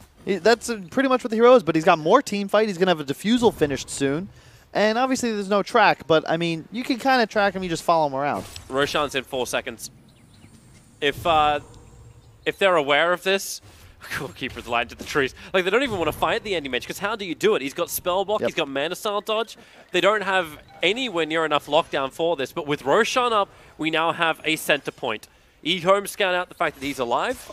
That's pretty much what the hero is, but he's got more team fight. He's going to have a defusal finished soon. And obviously there's no track, but I mean, you can kind of track him, you just follow him around.
Roshan's in 4 seconds. If they're aware of this, Keeper's light into the trees. Like, they don't even want to fight the Anti-Mage, because how do you do it? He's got Spell Block, he's got Mana Style Dodge. They don't have anywhere near enough lockdown for this, but with Roshan up, we now have a center point. EHOME scout out the fact that he's alive.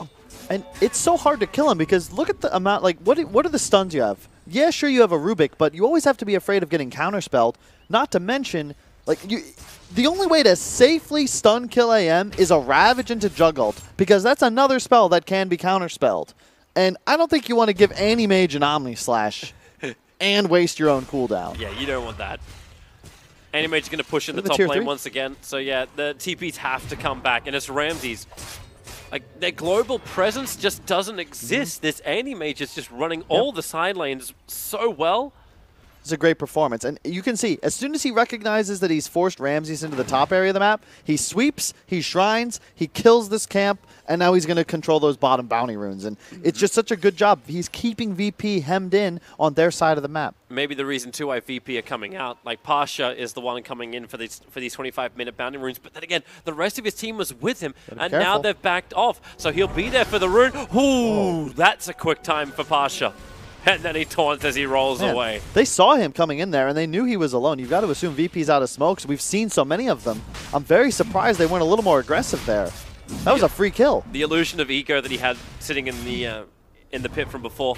And it's so hard to kill him because look at the amount, like, what are the stuns you have? Yeah, sure, you have a Rubik, but you always have to be afraid of getting counterspelled. Not to mention, like, the only way to safely stun kill AM is a Ravage into Juggled, because that's another spell that can be counterspelled. And I don't think you want to give any mage an Omni Slash and waste your own cooldown.
Yeah, you don't want that. Animage's going to push in the top lane once again. So yeah, the TPs have to come back, and it's Ramses. Like, their global presence just doesn't exist. This Animage is just running all the side lanes so well.
It's a great performance. And you can see, as soon as he recognizes that he's forced Ramses into the top area of the map, he sweeps, he shrines, he kills this camp, and now he's going to control those bottom bounty runes. And it's just such a good job. He's keeping VP hemmed in on their side of the map.
Maybe the reason, too, why VP are coming out. Like, Pasha is the one coming in for these 25-minute bounty runes. But then again, the rest of his team was with him, and now they've backed off. So he'll be there for the rune. Ooh, that's a quick time for Pasha. And then he taunts as he rolls away.
They saw him coming in there, and they knew he was alone. You've got to assume VP's out of smokes. We've seen so many of them. I'm very surprised they weren't a little more aggressive there. That was a free kill.
The illusion of ego that he had sitting in the pit from before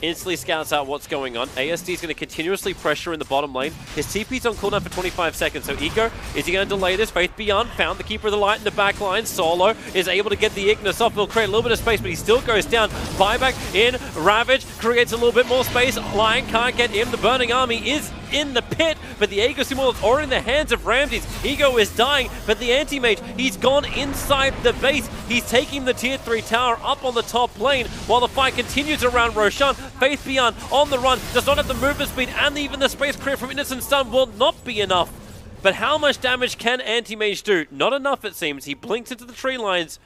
instantly scouts out what's going on. ASD is going to continuously pressure in the bottom lane. His TP's on cooldown for 25 seconds. So Ego, is he going to delay this? Faith Beyond found the Keeper of the Light in the back line. Solo is able to get the Ignis off. He'll create a little bit of space, but he still goes down. Buyback in. Ravage creates a little bit more space. Lion can't get him. The Burning Army is in the pit, but the Aegis Immortal is already in the hands of Ramses. Ego is dying, but the Anti-Mage, he's gone inside the base. He's taking the tier 3 tower up on the top lane while the fight continues around Roshan. Faith Beyond on the run, does not have the movement speed, and even the space clear from Innocent Stun will not be enough. But how much damage can Anti-Mage do? Not enough, it seems. He blinks into the tree lines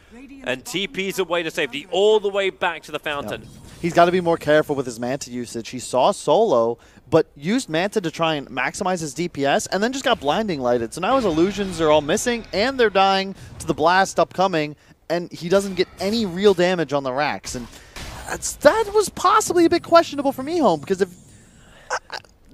and TPs away to safety all the way back to the fountain.
Yep. He's got to be more careful with his Manta usage. He saw Solo, but used Manta to try and maximize his DPS, and then just got blinding lighted. So now his illusions are all missing, and they're dying to the blast upcoming, and he doesn't get any real damage on the racks. And that was possibly a bit questionable from EHOME, because if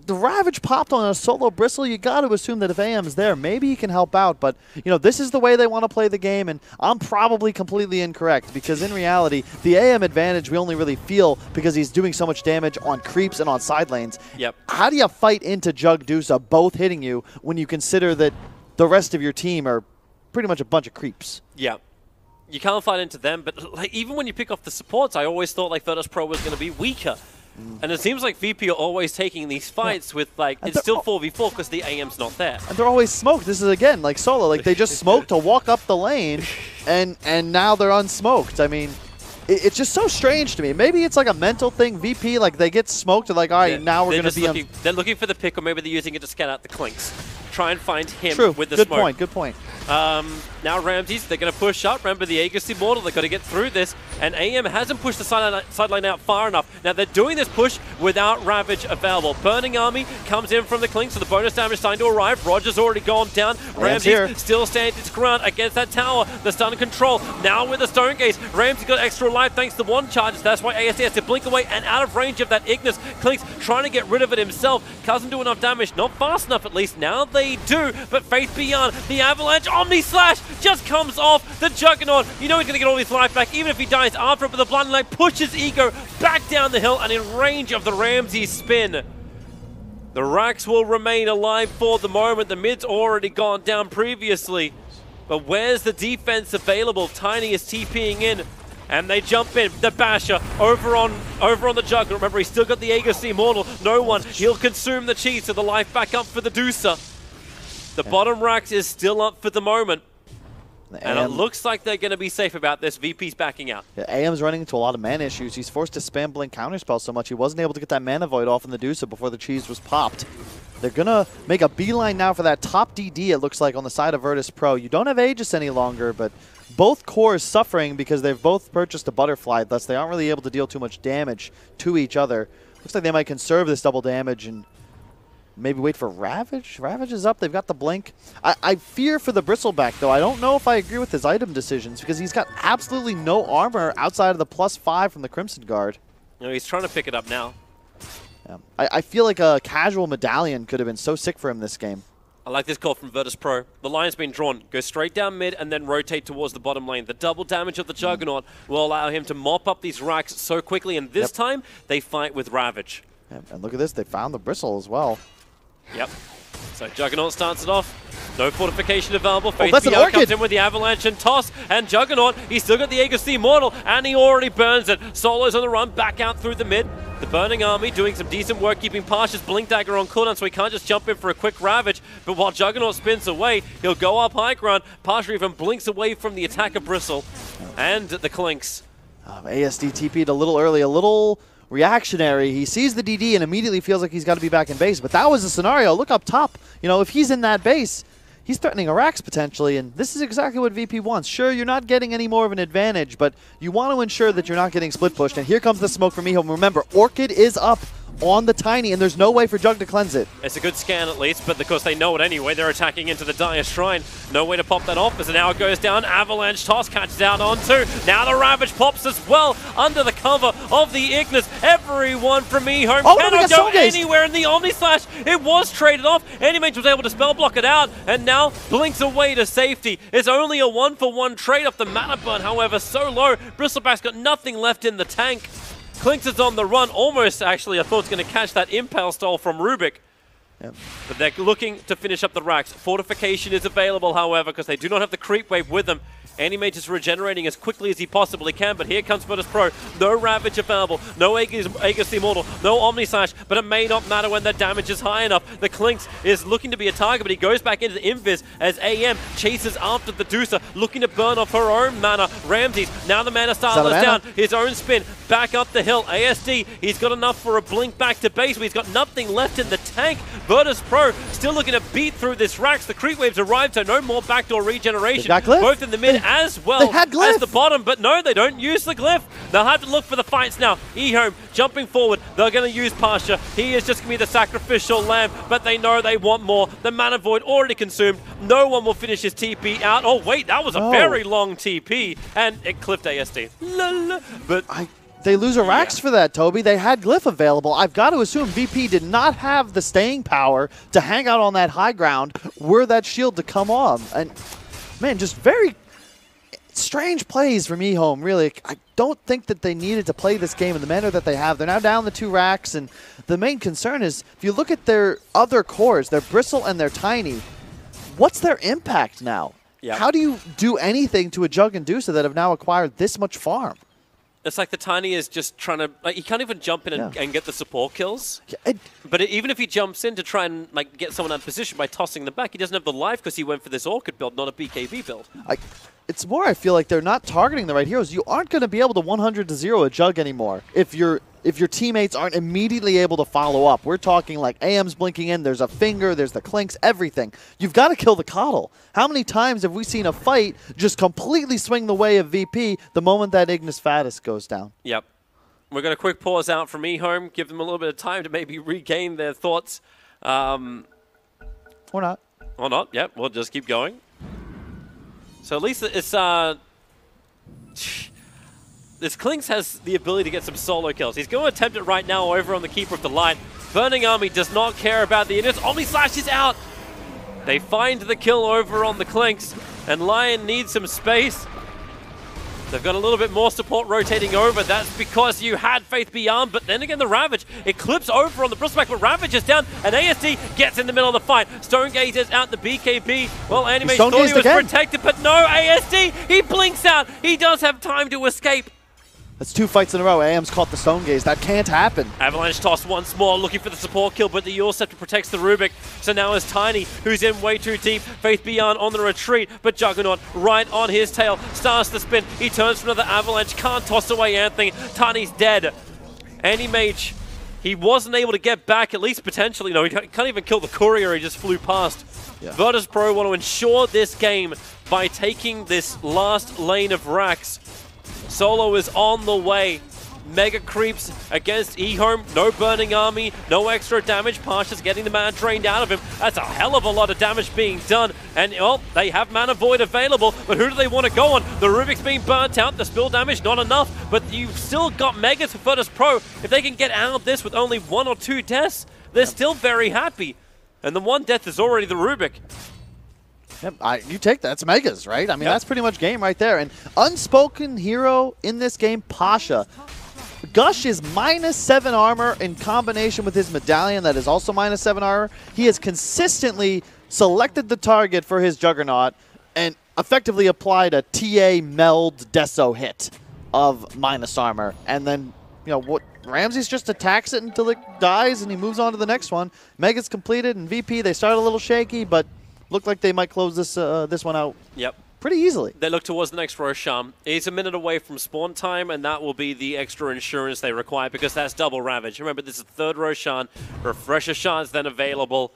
the Ravage popped on a solo Bristle, you got to assume that if AM's there, maybe he can help out. But, you know, this is the way they want to play the game, and I'm probably completely incorrect, because in reality, the AM advantage we only really feel because he's doing so much damage on creeps and on side lanes.
Yep.
How do you fight into Jug Dusa both hitting you when you consider that the rest of your team are pretty much a bunch of creeps?
Yeah. You can't fight into them, but like, even when you pick off the supports, I always thought like Virtus Pro was going to be weaker. And it seems like VP are always taking these fights with, like, it's still 4v4 because the AM's not there.
And they're always smoked. This is, again, like Solo. Like, they just smoked to walk up the lane, and now they're unsmoked. I mean, it's just so strange to me. Maybe it's like a mental thing. VP, like, they get smoked, and like, all right, now we're going to be...
They're looking for the pick, or maybe they're using it to scout out the Clinks. Try and find him with the smoke.
Good point, good point.
Now Ramses, they're going to push up. Remember the Aegis Immortal, they've got to get through this. And AM hasn't pushed the sideline out far enough. Now they're doing this push without Ravage available. Burning Army comes in from the Clink, so the bonus damage is starting to arrive. Roger's already gone down. Ramses still stands its ground against that tower. The stun control. Now with the Stone Gaze, Ramses got extra life thanks to one charge. That's why ASD has to blink away and out of range of that Ignis. Clink's trying to get rid of it himself. Doesn't do enough damage. Not fast enough at least. Now they do, but Faith Beyond, the Avalanche Omni Slash just comes off the Juggernaut. You know he's going to get all his life back, even if he dies after it, but the Blinding Light pushes Ego back down the hill and in range of the Ramses spin. The racks will remain alive for the moment. The mid's already gone down previously, But where's the defense available? Tiny is TPing in. And they jump in. The Basher over on the Juggernaut. Remember, he's still got the Aegis Immortal. No one. He'll consume the cheese, so the life back up for the Deucer. The bottom racks is still up for the moment. And it looks like they're going to be safe about this. VP's backing out.
Yeah, AM's running into a lot of mana issues. He's forced to spam Blink Counterspell so much he wasn't able to get that Mana Void off in the Deucer before the cheese was popped. They're going to make a beeline now for that top DD, it looks like, on the side of Virtus Pro. You don't have Aegis any longer, but both cores suffering because they've both purchased a Butterfly, thus they aren't really able to deal too much damage to each other. Looks like they might conserve this double damage and maybe wait for Ravage. Ravage is up. They've got the Blink. I fear for the Bristleback, though. I don't know if I agree with his item decisions because he's got absolutely no armor outside of the +5 from the Crimson Guard.
No, he's trying to pick it up now.
Yeah. I feel like a casual medallion could have been so sick for him this game.
I like this call from Virtus Pro. The line's been drawn. Go straight down mid and then rotate towards the bottom lane. The double damage of the Juggernaut will allow him to mop up these racks so quickly, and this time they fight with Ravage.
Yeah, and look at this. They found the Bristle as well.
Yep. So Juggernaut starts it off. No fortification available.
That's an
FaZe
Orchid.
comes in with the Avalanche and Toss. And Juggernaut, he's still got the Aegis Immortal, and he already burns it. Solo's on the run, back out through the mid. The Burning Army doing some decent work, keeping Pasha's Blink Dagger on cooldown, so he can't just jump in for a quick Ravage. But while Juggernaut spins away, he'll go up high ground. Pasha even blinks away from the attack of Bristle. And the Clinks.
ASD TP'd a little early, a little reactionary. He sees the DD and immediately feels like he's got to be back in base. But that was the scenario. Look up top. You know, if he's in that base, he's threatening a Rax potentially, and this is exactly what VP wants. Sure, you're not getting any more of an advantage, but you want to ensure that you're not getting split pushed. And here comes the smoke from EHOME. Remember, Orchid is up on the Tiny, and there's no way for Jug to cleanse it.
It's a good scan at least, but of course they know it anyway. They're attacking into the Dire Shrine. No way to pop that off as an hour goes down. Avalanche Toss catches out onto. Now the Ravage pops as well under the cover of the Ignis. Everyone from EHOME cannot go anywhere in the Omni Slash. It was traded off. Anymage was able to spell block it out and now blinks away to safety. It's only a 1-for-1 trade off the mana burn, however, so low. Bristleback's got nothing left in the tank. Clinks is on the run, almost actually I thought it was going to catch that Impale stall from Rubik.
Yep.
But they're looking to finish up the racks. Fortification is available, however, because they do not have the creep wave with them. Anymage is regenerating as quickly as he possibly can, but here comes Virtus Pro. No Ravage available, no Aegis Immortal, no Omni Slash, but it may not matter when the damage is high enough. The Clinks is looking to be a target, but he goes back into the Invis as AM chases after the Deucer, looking to burn off her own mana. Ramses, now the Mana Starlet's down, his own spin, back up the hill. ASD, he's got enough for a blink back to base, but he's got nothing left in the tank. Virtus Pro still looking to beat through this racks. The creep waves arrived, so no more backdoor regeneration. Both in the mid as well as the bottom, but no, they don't use the glyph. They'll have to look for the fights now. EHOME jumping forward. They're going to use Pasha. He is just going to be the sacrificial lamb, but they know they want more. The Mana Void already consumed. No one will finish his TP out. Oh, wait, that was a very long TP, and it clipped ASD. But
they lose a Rax for that, Toby. They had Glyph available. I've got to assume VP did not have the staying power to hang out on that high ground were that shield to come off. And, man, just very strange plays from EHOME, really. I don't think that they needed to play this game in the manner that they have. They're now down the 2 racks, and the main concern is, if you look at their other cores, their Bristle and their Tiny, what's their impact now?
Yep.
How do you do anything to a Jug and Deucer that have now acquired this much farm?
It's like the Tiny is just trying to, like, he can't even jump in and get the support kills.
Yeah,
but even if he jumps in to try and like get someone out of position by tossing them back, he doesn't have the life because he went for this Orchid build, not a BKB build.
It's more, I feel like they're not targeting the right heroes. You aren't going to be able to 100-0 a Jug anymore if your teammates aren't immediately able to follow up. We're talking like AM's blinking in, there's a finger, there's the Clinks, everything. You've got to kill the Coddle. How many times have we seen a fight just completely swing the way of VP the moment that Ignis Fatus goes down?
Yep. We're going to quick pause out from EHOME, give them a little bit of time to maybe regain their thoughts.
Or not.
Or not, yep. We'll just keep going. So at least it's... This Clinks has the ability to get some solo kills. He's going to attempt it right now over on the Keeper of the Light. Burning Army does not care about the Ignis. Omni Slash is out. They find the kill over on the Clinks, and Lion needs some space. They've got a little bit more support rotating over. That's because you had Faith Beyond, but then again the Ravage, it clips over on the Bristleback, but Ravage is down, and ASD gets in the middle of the fight. Stonegaze is out the BKB. Well, Animage thought he was protected, but no, ASD, he blinks out. He does have time to escape.
That's 2 fights in a row. AM's caught the Stone Gaze. That can't happen.
Avalanche toss once more, looking for the support kill, but the Yule Scepter protects the Rubik. So now it's Tiny, who's in way too deep. Faith Beyond on the retreat, but Juggernaut right on his tail. Starts to spin. He turns for another Avalanche. Can't toss away Anthony. Tiny's dead. Animage, he wasn't able to get back, at least potentially. No, he can't even kill the Courier. He just flew past. Yeah. Virtus Pro want to ensure this game by taking this last lane of racks. Solo is on the way. Mega creeps against EHOME. No burning army, no extra damage. Pasha's getting the mana drained out of him. That's a hell of a lot of damage being done. And, well, they have Mana Void available, but who do they want to go on? The Rubik's being burnt out. The spill damage, not enough. But you've still got Megas for Virtus Pro. If they can get out of this with only 1 or 2 deaths, they're still very happy. And the 1 death is already the Rubik.
Yep, you take that. It's Megas, right? I mean, that's pretty much game right there. And unspoken hero in this game, Pasha. Gush is -7 armor in combination with his medallion that is also -7 armor. He has consistently selected the target for his Juggernaut and effectively applied a TA meld Deso hit of -armor. And then, you know, what Ramses just attacks it until it dies and he moves on to the next one. Megas completed, and VP, they start a little shaky, but look like they might close this this one out pretty easily.
They look towards the next Roshan. He's a minute away from spawn time, and that will be the extra insurance they require because that's double Ravage. Remember, this is the 3rd Roshan. Refresher Shan's then available.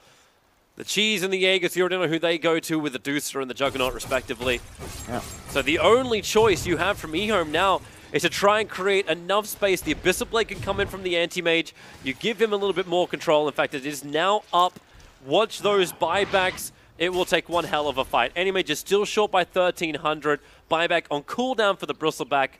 The Cheese and the Jaegers, you already know who they go to with the Deucer and the Juggernaut, respectively. Yeah. So the only choice you have from EHOME now is to try and create enough space. The Abyssal Blade can come in from the Anti-Mage. You give him a little bit more control. In fact, it is now up. Watch those buybacks. It will take one hell of a fight. Animage is still short by 1,300. Buyback on cooldown for the Bristleback.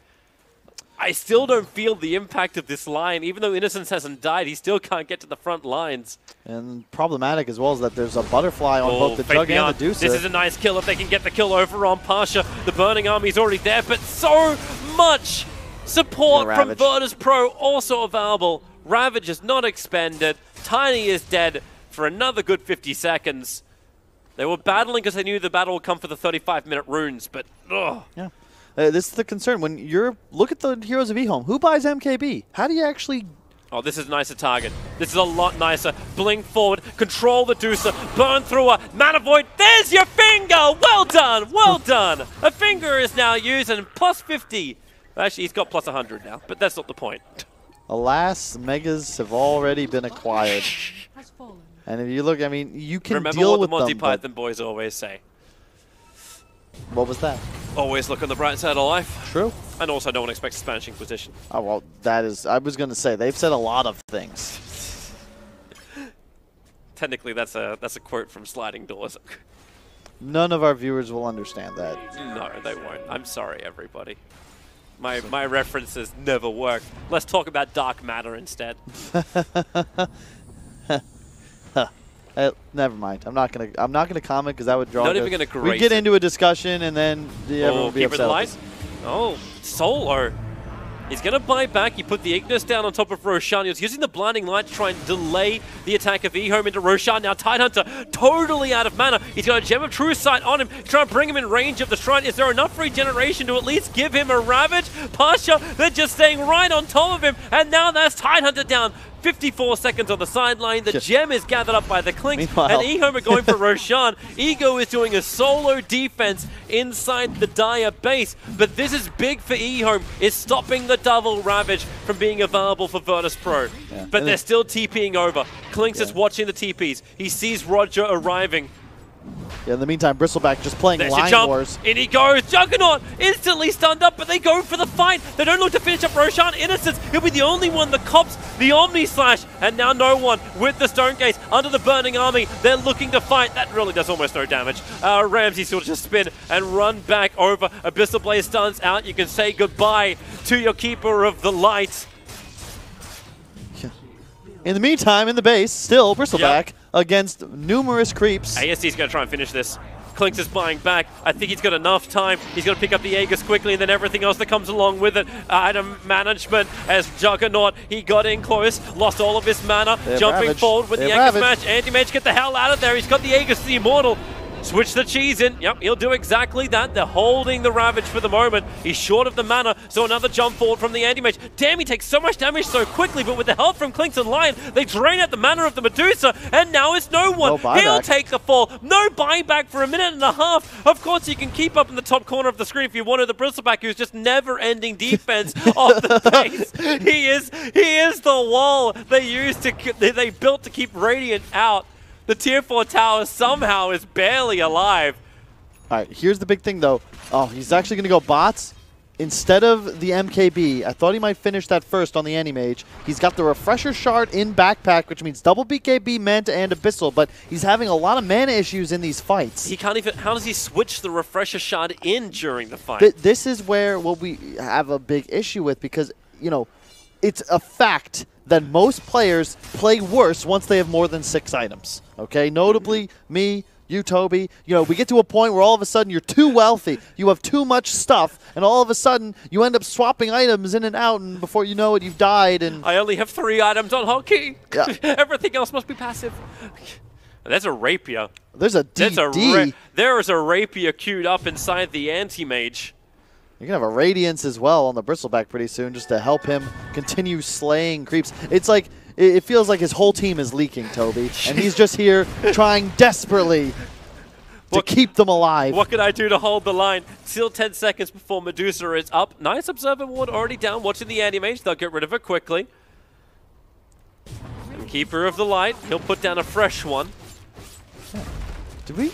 I still don't feel the impact of this line. Even though Innocence hasn't died, he still can't get to the front lines.
And problematic as well is that there's a butterfly on both the Jug and the Deucer.
This is a nice kill if they can get the kill over on Pasha. The Burning Army's already there, but so much support from Virtus Pro also available. Ravage is not expended. Tiny is dead for another good 50 seconds. They were battling because they knew the battle would come for the 35-minute runes, but ugh.
Yeah. This is the concern. When you're look at the heroes of EHOME. Who buys MKB? How do you actually...
Oh, this is a nicer target. This is a lot nicer. Blink forward, control the Deucer, burn through her, Mana Void. There's your finger! Well done, well done. A finger is now used and plus 50. Actually, he's got plus 100 now, but that's not the point.
Alas, Megas have already been acquired. And if you look, I mean, you can
Remember
deal
what
with
the Monty
them,
Python boys always say.
What was that?
Always look on the bright side of life.
True.
And also no one expects Spanish Inquisition.
Oh, well, that is, I was going to say, they've said a lot of things.
Technically, that's a quote from Sliding Doors.
None of our viewers will understand that.
No, they won't. I'm sorry, everybody. My references never work. Let's talk about dark matter instead.
Never mind. I'm not gonna comment because that would draw.
Not even gonna.
We get into a discussion and then everyone will be upset.
Oh, Solo. He's going to buy back. He put the Ignis down on top of Roshan. He was using the Blinding Light to try and delay the attack of EHOME into Roshan. Now Tidehunter totally out of mana. He's got a Gem of True Sight on him. He's trying to bring him in range of the Shrine. Is there enough regeneration to at least give him a Ravage? Pasha, they're just staying right on top of him. And now that's Tidehunter down. 54 seconds on the sideline. The gem is gathered up by the Clinks. And EHOME are going for Roshan. Ego is doing a solo defense inside the Dire base. But this is big for EHOME. It's stopping the double Ravage from being available for Virtus Pro. Yeah. But they're still TPing over. Clinks is watching the TPs. He sees Roger arriving.
Yeah, in the meantime, Bristleback just playing line wars.
In he goes. Juggernaut instantly stunned up, but they go for the fight. They don't look to finish up Roshan. Innocence, he'll be the only one that cops the Omni Slash. And now no one with the Stone Gaze under the Burning Army. They're looking to fight. That really does almost no damage. Ramsey will just spin and run back over. Abyssal Blaze stuns out. You can say goodbye to your Keeper of the Light.
In the meantime, in the base, still Bristleback against numerous creeps.
ASD's going to try and finish this. Klinks is buying back. I think he's got enough time. He's going to pick up the Aegis quickly and then everything else that comes along with it. Item management as Juggernaut. He got in close, lost all of his mana, jumping forward with the Aegis match. Anti-Mage, get the hell out of there. He's got the Aegis, the Immortal. Switch the cheese in. Yep, he'll do exactly that. They're holding the Ravage for the moment. He's short of the mana, so another jump forward from the Anti-Mage. Damn, he takes so much damage so quickly, but with the help from Klinks and Lion, they drain out the mana of the Medusa, and now it's no one. He'll take the fall. No buyback for a minute and a half. Of course, you can keep up in the top corner of the screen if you wanted the Bristleback, who's just never-ending defense of the base. He is the wall they built to keep Radiant out. The tier 4 tower somehow is barely alive.
All right, here's the big thing, though. Oh, he's actually going to go bots instead of the MKB. I thought he might finish that first on the Anti-Mage. He's got the Refresher Shard in backpack, which means double BKB, Manta, and Abyssal, but he's having a lot of mana issues in these fights.
He can't even... How does he switch the Refresher Shard in during the fight?
This is where what we have a big issue with because, you know, it's a fact that most players play worse once they have more than 6 items. Okay, notably me, you, Toby. You know, we get to a point where all of a sudden you're too wealthy, you have too much stuff, and all of a sudden you end up swapping items in and out, and before you know it, you've died. And
I only have 3 items on hotkey. Yeah. Everything else must be passive. There's a rapier.
There's a DD.
There is a rapier queued up inside the Anti-Mage.
You're going to have a Radiance as well on the Bristleback pretty soon just to help him continue slaying creeps. It's like, it feels like his whole team is leaking, Toby, and he's just here trying desperately to keep them alive.
What can I do to hold the line? Still 10 seconds before Medusa is up. Nice Observer Ward already down, watching the Anti-Mage. They'll get rid of it quickly. And Keeper of the Light, he'll put down a fresh one.
Do we?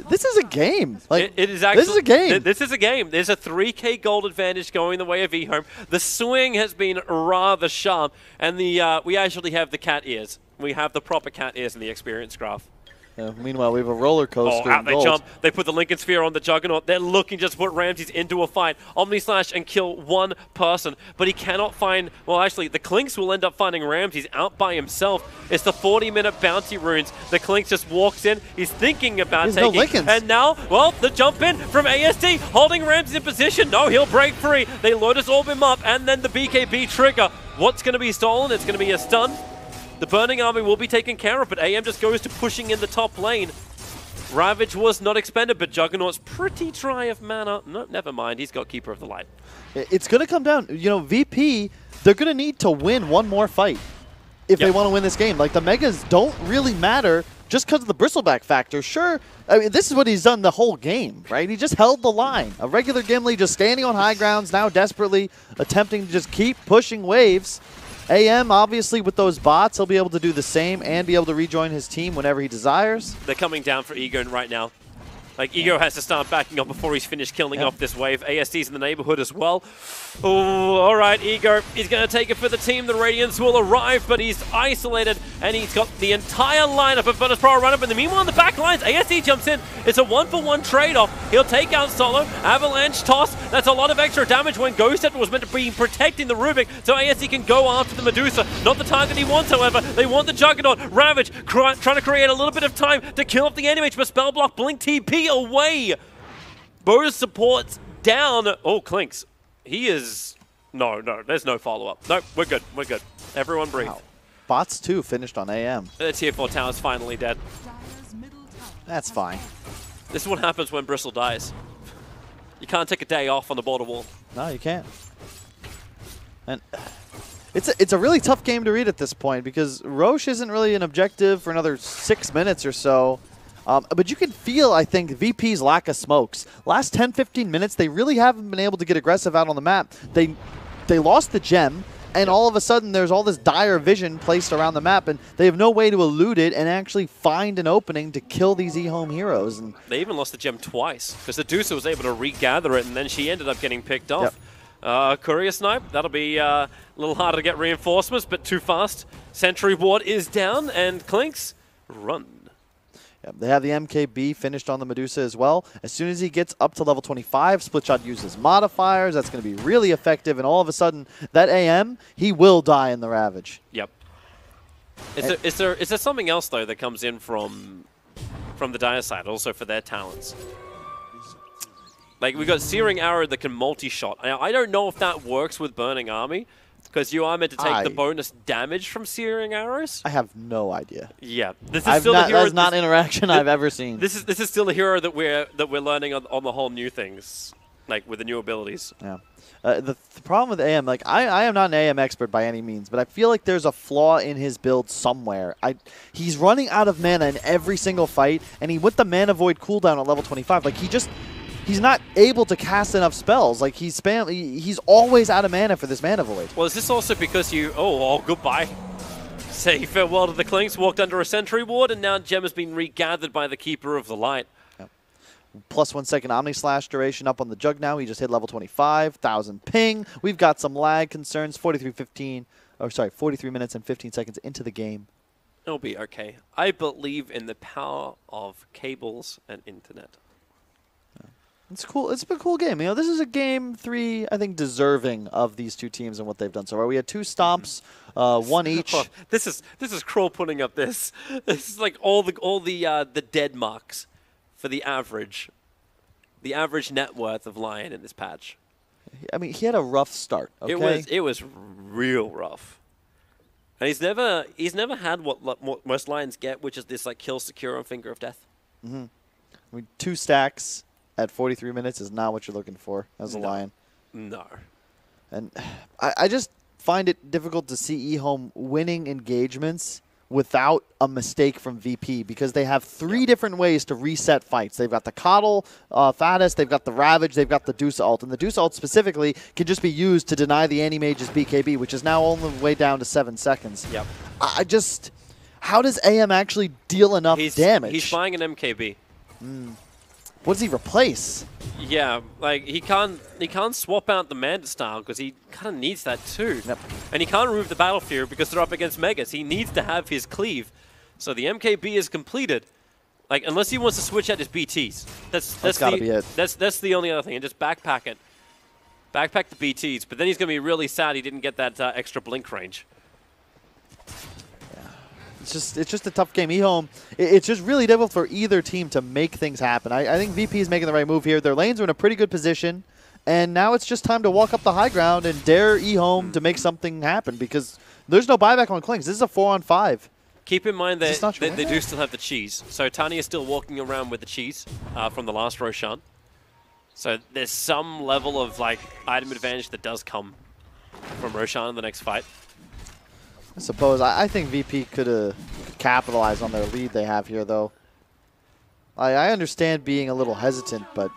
This is a game. Like,
it is actually,
this is a game.
This is a game. There's a 3k gold advantage going the way of EHOME. The swing has been rather sharp, and we actually have the cat ears. We have the proper cat ears in the experience graph.
Meanwhile, we have a roller coaster.
Oh, out they jump. They put the Lincoln Sphere on the Juggernaut. They're looking just to put Ramses into a fight. Omni Slash and kill one person, but he cannot find... Well, actually, the Klinks will end up finding Ramses out by himself. It's the 40-minute bounty runes. The Klinks just walks in. He's thinking about taking...
No Lincolns.
And now, well, the jump in from ASD, holding Ramses in position. No, he'll break free. They Lotus Orb him up, and then the BKB trigger. What's going to be stolen? It's going to be a stun. The Burning Army will be taken care of, but AM just goes to pushing in the top lane. Ravage was not expended, but Juggernaut's pretty dry of mana. No, never mind. He's got Keeper of the Light.
It's going to come down. You know, VP, they're going to need to win one more fight if they want to win this game. Like, the Megas don't really matter just because of the Bristleback factor. Sure, I mean, this is what he's done the whole game, right? He just held the line. A regular Gimli just standing on high grounds, now desperately attempting to just keep pushing waves. AM, obviously, with those bots, he'll be able to do the same and be able to rejoin his team whenever he desires.
They're coming down for Ego right now. Like, Ego has to start backing up before he's finished killing off this wave. ASD's in the neighborhood as well. Oh, all right, Ego. He's going to take it for the team. The Radiants will arrive, but he's isolated, and he's got the entire lineup of Virtus Pro run up. In the meanwhile, on the back lines, ASD jumps in. It's a 1-for-1 trade-off. He'll take out Solo. Avalanche toss. That's a lot of extra damage when Ghost Scepter was meant to be protecting the Rubik, so ASD can go after the Medusa. Not the target he wants, however. They want the Juggernaut. Ravage trying to create a little bit of time to kill off the Anti-Mage, but Spell Block, Blink TP away. Bo's support's down. Oh, Klinks. He is... No, there's no follow-up. No, we're good. We're good. Everyone breathe.
Wow. Bots 2 finished on AM.
The tier 4 tower's finally dead.
That's fine.
This is what happens when Bristle dies. You can't take a day off on the border wall.
No, you can't. And it's a really tough game to read at this point because Roche isn't really an objective for another 6 minutes or so. But you can feel, I think, VP's lack of smokes. Last 10-15 minutes, they really haven't been able to get aggressive out on the map. They lost the gem, and all of a sudden there's all this dire vision placed around the map, and they have no way to elude it and actually find an opening to kill these EHOME heroes. And
they even lost the gem twice, because the Deucer was able to regather it, and then she ended up getting picked off. Courier Snipe, that'll be a little harder to get reinforcements, but too fast. Sentry Ward is down, and Klinks run.
Yeah, they have the MKB finished on the Medusa as well. As soon as he gets up to level 25, Splitshot uses modifiers. That's going to be really effective. And all of a sudden, that AM, he will die in the Ravage.
Yep. Is there something else, though, that comes in from from the Dire side, also for their talents. Like, we got Searing Arrow that can multi-shot. I don't know if that works with Burning Army, because you are meant to take the bonus damage from Searing Arrows.
I have no idea.
Yeah, this is still the hero.
That's not interaction I've ever seen.
This is still a hero that we're learning on the whole new things, like with the new abilities.
Yeah. The problem with AM, like I am not an AM expert by any means, but I feel like there's a flaw in his build somewhere. He's running out of mana in every single fight, and with the Mana Void cooldown at level 25, like he's not able to cast enough spells. Like he's always out of mana for this Mana Void.
Well, is this also because you goodbye. Say farewell to the Clinks, walked under a sentry ward, and now Gem has been regathered by the Keeper of the Light.
Plus 1 second Omni Slash duration up on the Jug now. He just hit level 25, 1000 ping. We've got some lag concerns. 43 minutes and 15 seconds into the game.
It'll be okay. I believe in the power of cables and internet.
It's cool. It's been a cool game. You know, this is a game 3, I think, deserving of these two teams and what they've done so far. We had 2 stomps, one each.
Oh, this is Kroll putting up this. This is like all the dead marks for the average net worth of Lion in this patch.
I mean, he had a rough start. Okay?
It was real rough, and he's never had what most Lions get, which is this like kill secure on Finger of Death.
I mean, 2 stacks at 43 minutes is not what you're looking for as a Lion.
No,
and I just find it difficult to see EHOME winning engagements without a mistake from VP, because they have 3 different ways to reset fights. They've got the Coddle, Faddis, they've got the Ravage, they've got the Deuce ult. And the Deuce ult specifically can just be used to deny the Anti-Mage's BKB, which is now only way down to 7 seconds.
Yep.
How does AM actually deal enough damage?
He's buying an MKB.
What does he replace?
Yeah, like he can't swap out the Mandate style because he kind of needs that too.
Yep.
And he can't remove the Battle Fury because they're up against Megas. He needs to have his cleave. So the MKB is completed. Like, unless he wants to switch out his BTs. That's
gotta be it.
That's the only other thing. And just backpack it. Backpack the BTs. But then he's going to be really sad he didn't get that extra blink range.
It's just a tough game. EHOME, it's just really difficult for either team to make things happen. I think VP is making the right move here. Their lanes are in a pretty good position, and now it's just time to walk up the high ground and dare EHOME to make something happen, because there's no buyback on Clinks. This is a 4-on-5.
Keep in mind that they do still have the cheese. So Tani is still walking around with the cheese from the last Roshan. So there's some level of like item advantage that does come from Roshan in the next fight.
I suppose. I think VP could capitalize on their lead they have here, though. I understand being a little hesitant, but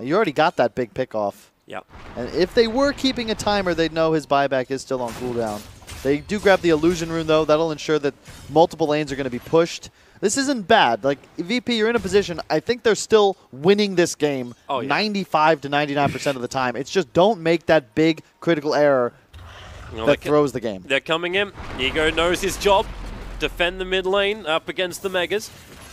you already got that big pick-off.
Yeah.
And if they were keeping a timer, they'd know his buyback is still on cooldown. They do grab the Illusion Rune, though. That'll ensure that multiple lanes are going to be pushed. This isn't bad. Like, VP, you're in a position, I think they're still winning this game 95 to 99% of the time. It's just don't make that big critical error that throws the game.
They're coming in. Ego knows his job. Defend the mid lane up against the Megas.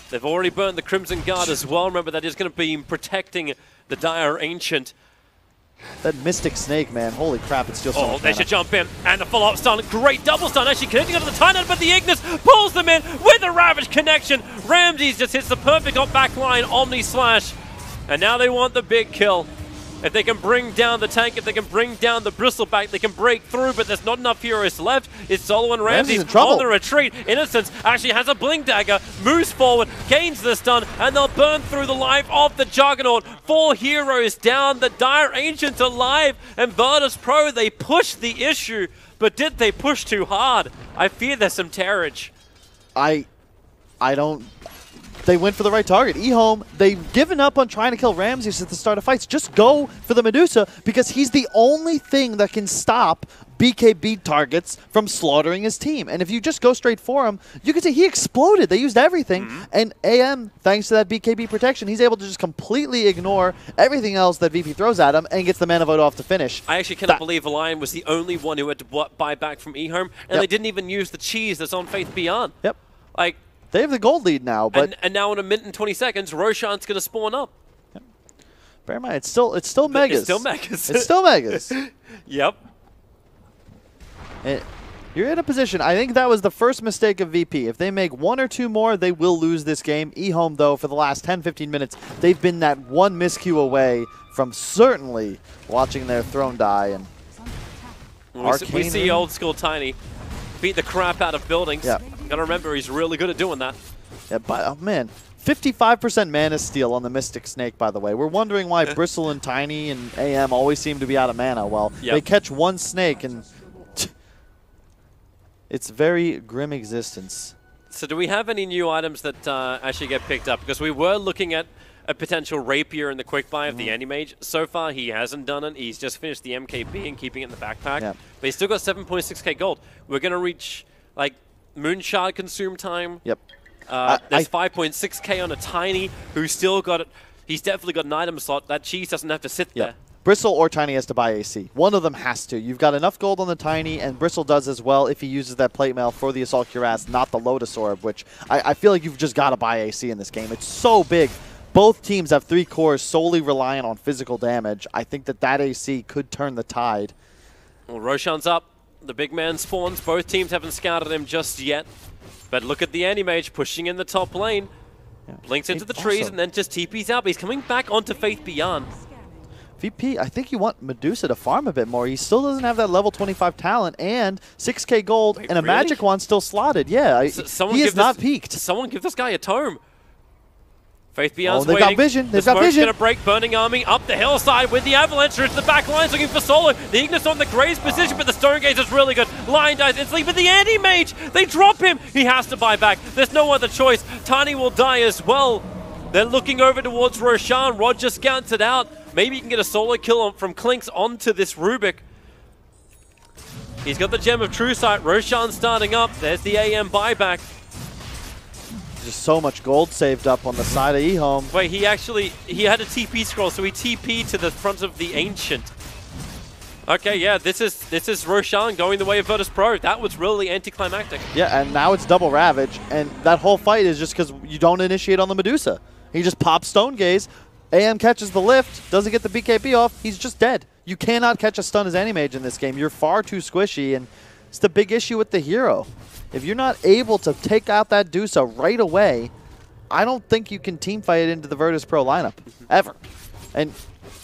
They've already burnt the Crimson Guard as well. Remember, that is going to be protecting the Dire Ancient.
That Mystic Snake, man. Holy crap, it's still so much
they
mana.
should jump in. And the follow-up stun. Great double stun. Actually connecting onto the Titan, but the Ignis pulls them in with a Ravage connection. Ramses just hits the perfect up back line. Omni Slash. And now they want the big kill. If they can bring down the tank, if they can bring down the Bristleback, they can break through, but there's not enough heroes left. It's Solo and Ramses on the retreat. Innocence actually has a Blink Dagger, moves forward, gains the stun, and they'll burn through the life of the Juggernaut. 4 heroes down, the Dire Ancient alive, and Virtus Pro, they pushed the issue, but did they push too hard? I fear there's some tearage.
I don't... They went for the right target. EHOME, they've given up on trying to kill Ramses at the start of fights. Just go for the Medusa, because he's the only thing that can stop BKB targets from slaughtering his team. And if you just go straight for him, you can see he exploded. They used everything. And AM, thanks to that BKB protection, he's able to just completely ignore everything else that VP throws at him and gets the Mana Void off to finish.
I actually cannot believe Lion was the only one who had to buy back from EHOME, and they didn't even use the cheese that's on Faith Beyond. Like...
They have the gold lead now, but
and now in a minute and 20 seconds, Roshan's going to spawn up.
Bear in mind, it's still Megas.
It's still Megas.
It's still Megas.
Yep.
You're in a position. I think that was the first mistake of VP. If they make 1 or 2 more, they will lose this game. EHOME, though, for the last 10-15 minutes, they've been that one miscue away from certainly watching their throne die. And
we see old school Tiny beat the crap out of buildings.
Yeah.
Gotta remember, he's really good at doing that.
Yeah, but, oh, man. 55% mana steal on the Mystic Snake, by the way. We're wondering why Bristle and Tiny and AM always seem to be out of mana. Well, they catch one snake and it's very grim existence.
So do we have any new items that actually get picked up? Because we were looking at a potential Rapier in the quick buy of the Anti-Mage. So far, he hasn't done it. He's just finished the MKB and keeping it in the backpack. But he's still got 7.6k gold. We're going to reach, like, Moonshard consume time.
Yep.
There's 5.6k on a Tiny who's still got it. He's definitely got an item slot. That cheese doesn't have to sit there.
Bristle or Tiny has to buy AC. One of them has to. You've got enough gold on the Tiny, and Bristle does as well if he uses that plate mail for the Assault Cuirass, not the Lotus Orb, which I feel like you've just got to buy AC in this game. It's so big. Both teams have 3 cores solely reliant on physical damage. I think that AC could turn the tide.
Well, Roshan's up. The big man spawns. Both teams haven't scouted him just yet. But look at the Anti-Mage pushing in the top lane. Blinks into the trees and then just TP's out. But he's coming back onto Faith Beyond.
VP, I think you want Medusa to farm a bit more. He still doesn't have that level 25 talent and 6k gold and a magic wand still slotted. Yeah, he is not peaked.
Someone give this guy a tome. Faith Beyond's
they've
waiting.
got vision. They've
the
got vision.
Going to break Burning Army up the hillside with the Avalanche through to the back lines looking for solo. The Ignis on the Graves position, but the Stone Gaze is really good. Lion dies instantly, but the Anti-Mage, they drop him. He has to buy back. There's no other choice. Tiny will die as well. They're looking over towards Roshan. Rod just scouts it out. Maybe he can get a solo kill from Klinks onto this Rubik. He's got the Gem of True Sight. Roshan starting up. There's the AM buyback.
Just so much gold saved up on the side of EHOME.
Wait, he had a TP scroll, so he TP'd to the front of the Ancient. Okay, yeah, this is Roshan going the way of Virtus Pro. That was really anticlimactic.
Yeah, and now it's double Ravage, and that whole fight is just because you don't initiate on the Medusa. He just pops Stone Gaze. AM catches the lift, doesn't get the BKB off, he's just dead. You cannot catch a stun as Anti-Mage in this game. You're far too squishy, and it's the big issue with the hero. If you're not able to take out that Dusa right away, I don't think you can teamfight it into the Virtus Pro lineup, ever. And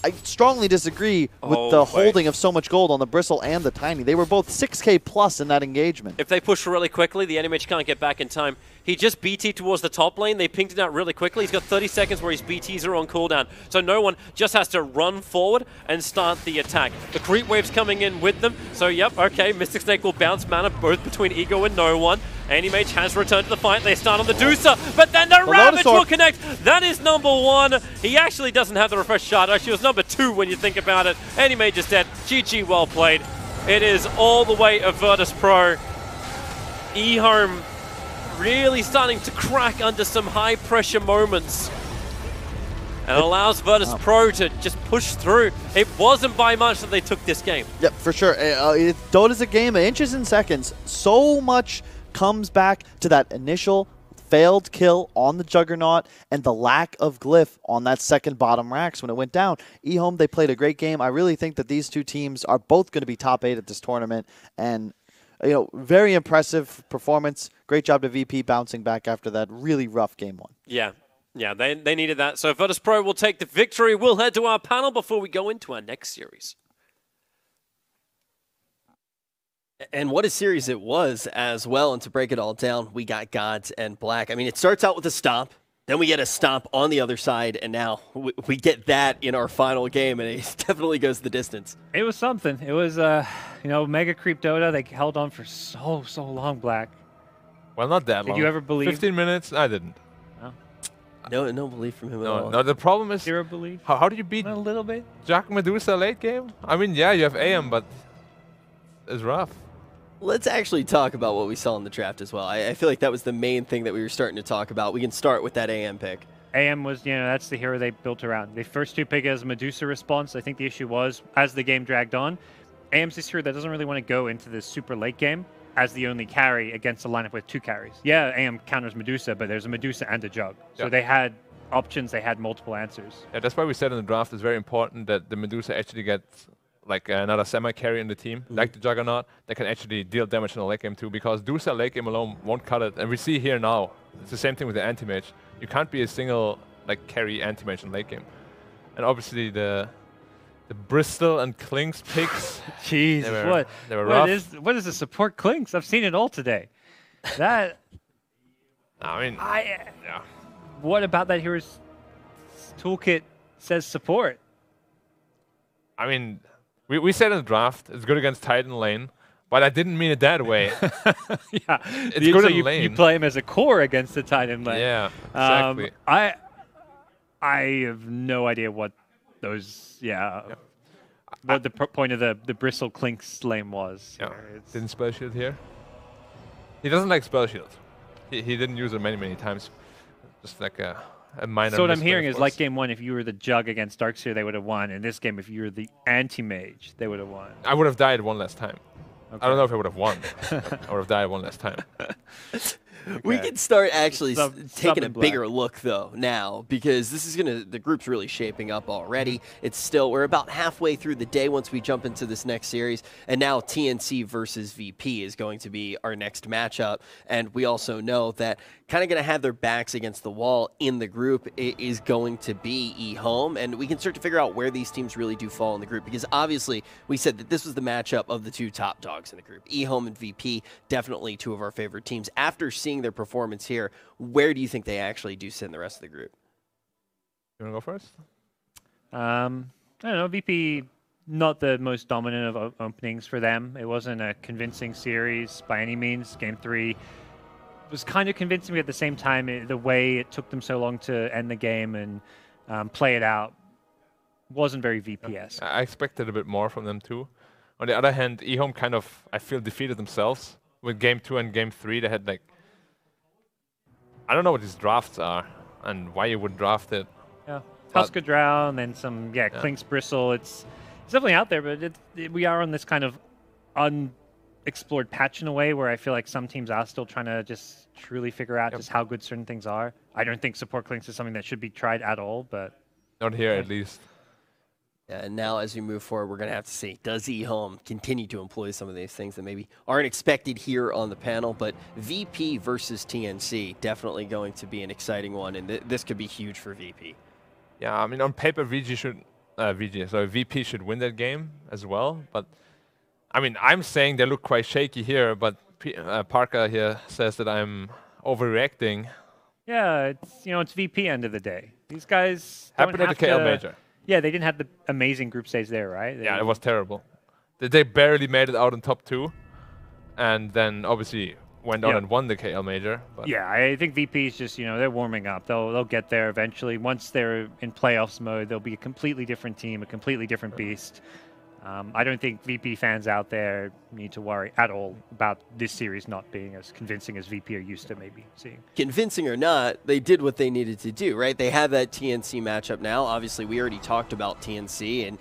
I strongly disagree with the holding of so much gold on the Bristle and the Tiny. They were both 6k plus in that engagement.
If they push really quickly, the Anti-Mage can't get back in time. He just BT towards the top lane. They pinged it out really quickly. He's got 30 seconds where his BTs are on cooldown. So no one just has to run forward and start the attack. The creep wave's coming in with them. So yep, okay, Mystic Snake will bounce mana both between Ego and no one. Anti-Mage has returned to the fight. They start on the Dusa, but then the Ravage will connect. That is number 1. He actually doesn't have the refresh shard. Actually, it was number 2 when you think about it. Anti-Mage is dead. GG, well played. It is all the way of Virtus Pro. EHOME really starting to crack under some high-pressure moments. And allows Virtus Pro to just push through. It wasn't by much that they took this game.
Yep, for sure. Dota's a game of inches and seconds. So much comes back to that initial failed kill on the Juggernaut and the lack of glyph on that second bottom racks when it went down. EHOME, they played a great game. I really think that these two teams are both going to be top 8 at this tournament. And very impressive performance. Great job to VP bouncing back after that really rough game 1.
Yeah, they needed that. So Virtus Pro will take the victory. We'll head to our panel before we go into our next series.
And what a series it was as well. And to break it all down, we got Gods and Black. I mean, it starts out with a stomp. Then we get a stomp on the other side, and now we get that in our final game, and it definitely goes the distance.
It was something. It was, Mega Creep Dota. They held on for so long, Black.
Well, not that long.
Did you ever believe?
15 minutes? I didn't.
No belief from him at all.
No, the problem is...
Zero belief?
How do you beat
a little bit?
Jack Medusa late game? I mean, yeah, you have AM, but it's rough.
Let's actually talk about what we saw in the draft as well. I feel like that was the main thing that we were starting to talk about. We can start with that AM pick.
AM was, that's the hero they built around. They first 2 pick as Medusa response. I think the issue was, as the game dragged on, AM's this hero that doesn't really want to go into this super late game as the only carry against a lineup with 2 carries. Yeah, AM counters Medusa, but there's a Medusa and a Jug. So they had options, they had multiple answers.
Yeah, that's why we said in the draft it's very important that the Medusa actually gets like another semi-carry in the team, like the Juggernaut, that can actually deal damage in the late game too, because Dusa late game alone won't cut it. And we see here now, it's the same thing with the anti-mage. You can't be a single like carry anti-mage in late game. And obviously the Bristol and Clinks picks.
Jeez,
they were rough.
What is the support Clinks? I've seen it all today. That.
I mean, yeah.
What about that hero's toolkit says support?
I mean, we said in the draft it's good against Titan lane, but I didn't mean it that way.
Yeah,
it's good in lane.
You play him as a core against the Titan lane.
Yeah, exactly.
I have no idea what those. Yeah. What the point of the Bristle Clinks lane was.
Yeah. Didn't spell shield here. He doesn't like spell shield. He didn't use it many times. Just like a minor.
So what I'm hearing is, like game 1, if you were the Jug against Darkseer, they would have won. In this game, if you were the anti-mage, they would have won.
I would have died one last time.
Okay.
I don't know if I would have won. I would have died one last time.
Okay. We can start actually taking a bigger look though now, because this is the group's really shaping up already. We're about halfway through the day once we jump into this next series, and now TNC versus VP is going to be our next matchup. And we also know that kind of going to have their backs against the wall in the group is going to be EHOME, and we can start to figure out where these teams really do fall in the group, because obviously we said that this was the matchup of the 2 top dogs in the group. EHOME and VP, definitely 2 of our favorite teams. After seeing their performance here, where do you think they actually do sit in the rest of the group?
You want to go first?
I don't know. VP, not the most dominant of openings for them. It wasn't a convincing series by any means. Game 3 was kind of convincing me at the same time. The way it took them so long to end the game and play it out wasn't very VPS.
I expected a bit more from them too. On the other hand, EHOME kind of, I feel, defeated themselves. With Game 2 and Game 3, they had like, I don't know what these drafts are and why you would draft it.
Yeah, Tusker Drow and then some, Clinks Bristle. It's definitely out there, but we are on this kind of unexplored patch in a way where I feel like some teams are still trying to just truly figure out just how good certain things are. I don't think support Clinks is something that should be tried at all, but...
Not here, at least.
Yeah, and now as we move forward, we're going to have to see, does EHOME continue to employ some of these things that maybe aren't expected here on the panel? But VP versus TNC, definitely going to be an exciting one, and this could be huge for VP.
Yeah, I mean, on paper, VP should win that game as well. But, I mean, I'm saying they look quite shaky here, but Parker here says that I'm overreacting.
Yeah, it's VP end of the day. These guys
happened at the KL Major.
Yeah, they didn't have the amazing group stage there, right?
Yeah, it was terrible. They barely made it out in top 2, and then obviously went on and won the KL Major. But
yeah, I think VP is just, they're warming up. They'll get there eventually. Once they're in playoffs mode, they'll be a completely different team, a completely different beast. I don't think VP fans out there need to worry at all about this series not being as convincing as VP are used to maybe seeing.
Convincing or not, they did what they needed to do, right? They have that TNC matchup now. Obviously, we already talked about TNC, and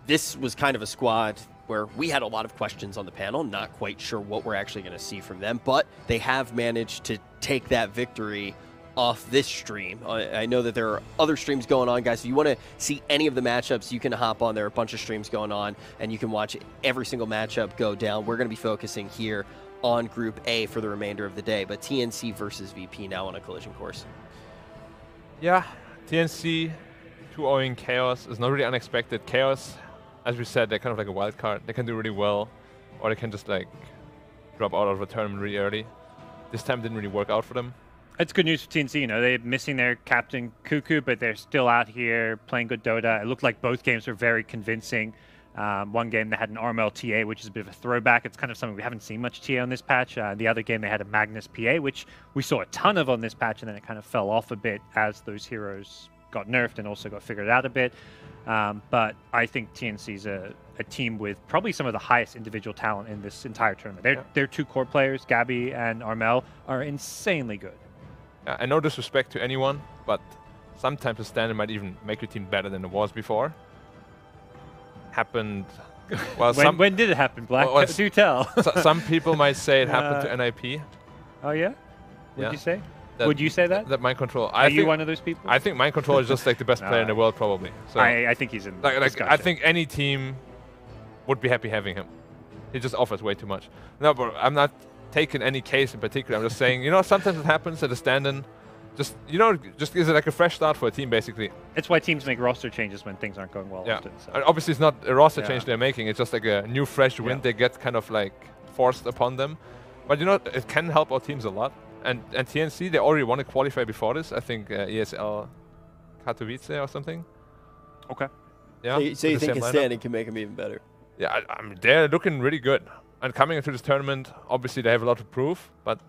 this was kind of a squad where we had a lot of questions on the panel, not quite sure what we're actually going to see from them, but they have managed to take that victory off this stream. I know that there are other streams going on, guys. If you want to see any of the matchups, you can hop on. There are a bunch of streams going on, and you can watch every single matchup go down. We're going to be focusing here on Group A for the remainder of the day, but TNC versus VP now on a collision course.
Yeah, TNC 2-0 Chaos is not really unexpected. Chaos, as we said, they're kind of like a wild card. They can do really well, or they can just like drop out of a tournament really early. This time didn't really work out for them.
It's good news for TNC. They're missing their captain Cuckoo, but they're still out here playing good Dota. It looked like both games were very convincing. One game they had an RML TA, which is a bit of a throwback. It's kind of something we haven't seen much TA on this patch. The other game they had a Magnus PA, which we saw a ton of on this patch, and then it kind of fell off a bit as those heroes got nerfed and also got figured out a bit. But I think TNC's a team with probably some of the highest individual talent in this entire tournament. Their 2 core players, Gabby and RML, are insanely good.
Yeah, no disrespect to anyone, but sometimes a standard might even make your team better than it was before. Happened. Well,
when did it happen, Black?
Well,
do tell.
Some people might say it happened to NIP.
Oh yeah? Would you say?
That,
would you say that?
That Mind Control.
Are you one of those people?
I think Mind Control is just like the best player in the world, probably. So
I think he's in.
I think any team would be happy having him. He just offers way too much. No, but I'm not taking any case in particular. I'm just saying, sometimes it happens at a stand-in. Just, just is it like a fresh start for a team, basically.
It's why teams make roster changes when things aren't going well often. So.
And obviously, it's not a roster change they're making. It's just like a new, fresh wind they get kind of like forced upon them. But, it can help our teams a lot. And TNC, they already won a qualifier before this. I think ESL Katowice or something.
Okay.
So
Yeah.
you think his standing can make him even better?
Yeah, I mean, they're looking really good. And coming into this tournament, obviously they have a lot to prove, but...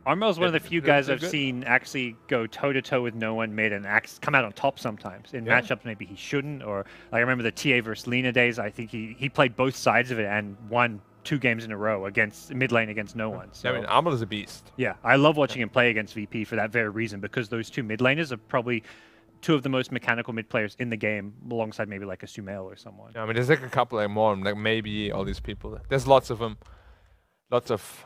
Armel is one of the few guys I've seen actually go toe-to-toe with no one, made an come out on top sometimes. In matchups maybe he shouldn't, or I remember the TA versus Lina days, I think he played both sides of it and won 2 games in a row against mid lane against no one. So,
I mean, Armel is a beast.
Yeah, I love watching him play against VP for that very reason, because those 2 mid laners are probably 2 of the most mechanical mid players in the game, alongside maybe like a Sumail or someone.
Yeah, I mean, there's like a couple like more, like maybe all these people. There's lots of them, lots of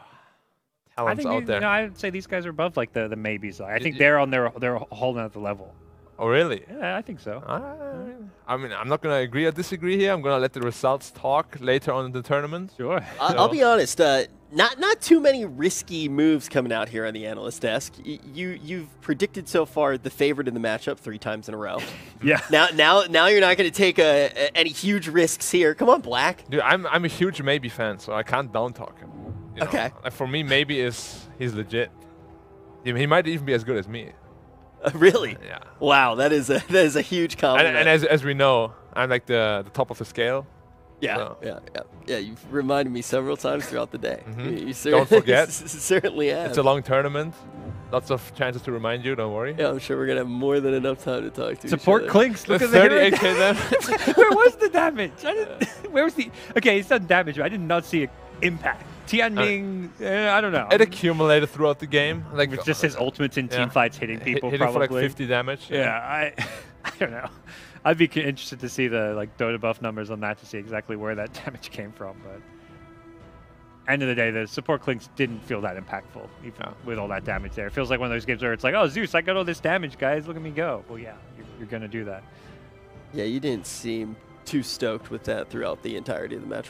talents out there.
I'd say these guys are above like the maybes. I think they're on their whole nother level.
Oh really?
Yeah, I think so.
I mean, I'm not gonna agree or disagree here. I'm gonna let the results talk later on in the tournament.
Sure.
I'll be honest. Not too many risky moves coming out here on the analyst desk. You've predicted so far the favorite in the matchup 3 times in a row.
Yeah.
Now you're not going to take any huge risks here. Come on, Black.
Dude, I'm a huge maybe fan, so I can't down talk him.
Okay.
Like for me, maybe he's legit. He might even be as good as me.
Really?
Yeah.
Wow, that is a huge compliment.
And as we know, I'm like the top of the scale.
Yeah,
so.
yeah. You've reminded me several times throughout the day. You
Don't forget.
Certainly have.
It's a long tournament. Lots of chances to remind you. Don't worry.
Yeah, I'm sure we're gonna have more than enough time to talk to
Support
each other.
Clinks. Look at the
38k damage.
Where was the damage? Where was the? Okay, it's not damage, but I did not see an impact. Tianming, I don't know.
It accumulated throughout the game. Like
It's just his ultimates in team fights hitting people.
Hitting
probably
for like 50 damage.
Yeah, I don't know. I'd be interested to see the Dota buff numbers on that to see exactly where that damage came from. But end of the day, the support Clinks didn't feel that impactful, even with all that damage there. It feels like one of those games where it's like, oh Zeus, I got all this damage, guys. Look at me go. Well, yeah, you're gonna do that.
Yeah, you didn't seem too stoked with that throughout the entirety of the match.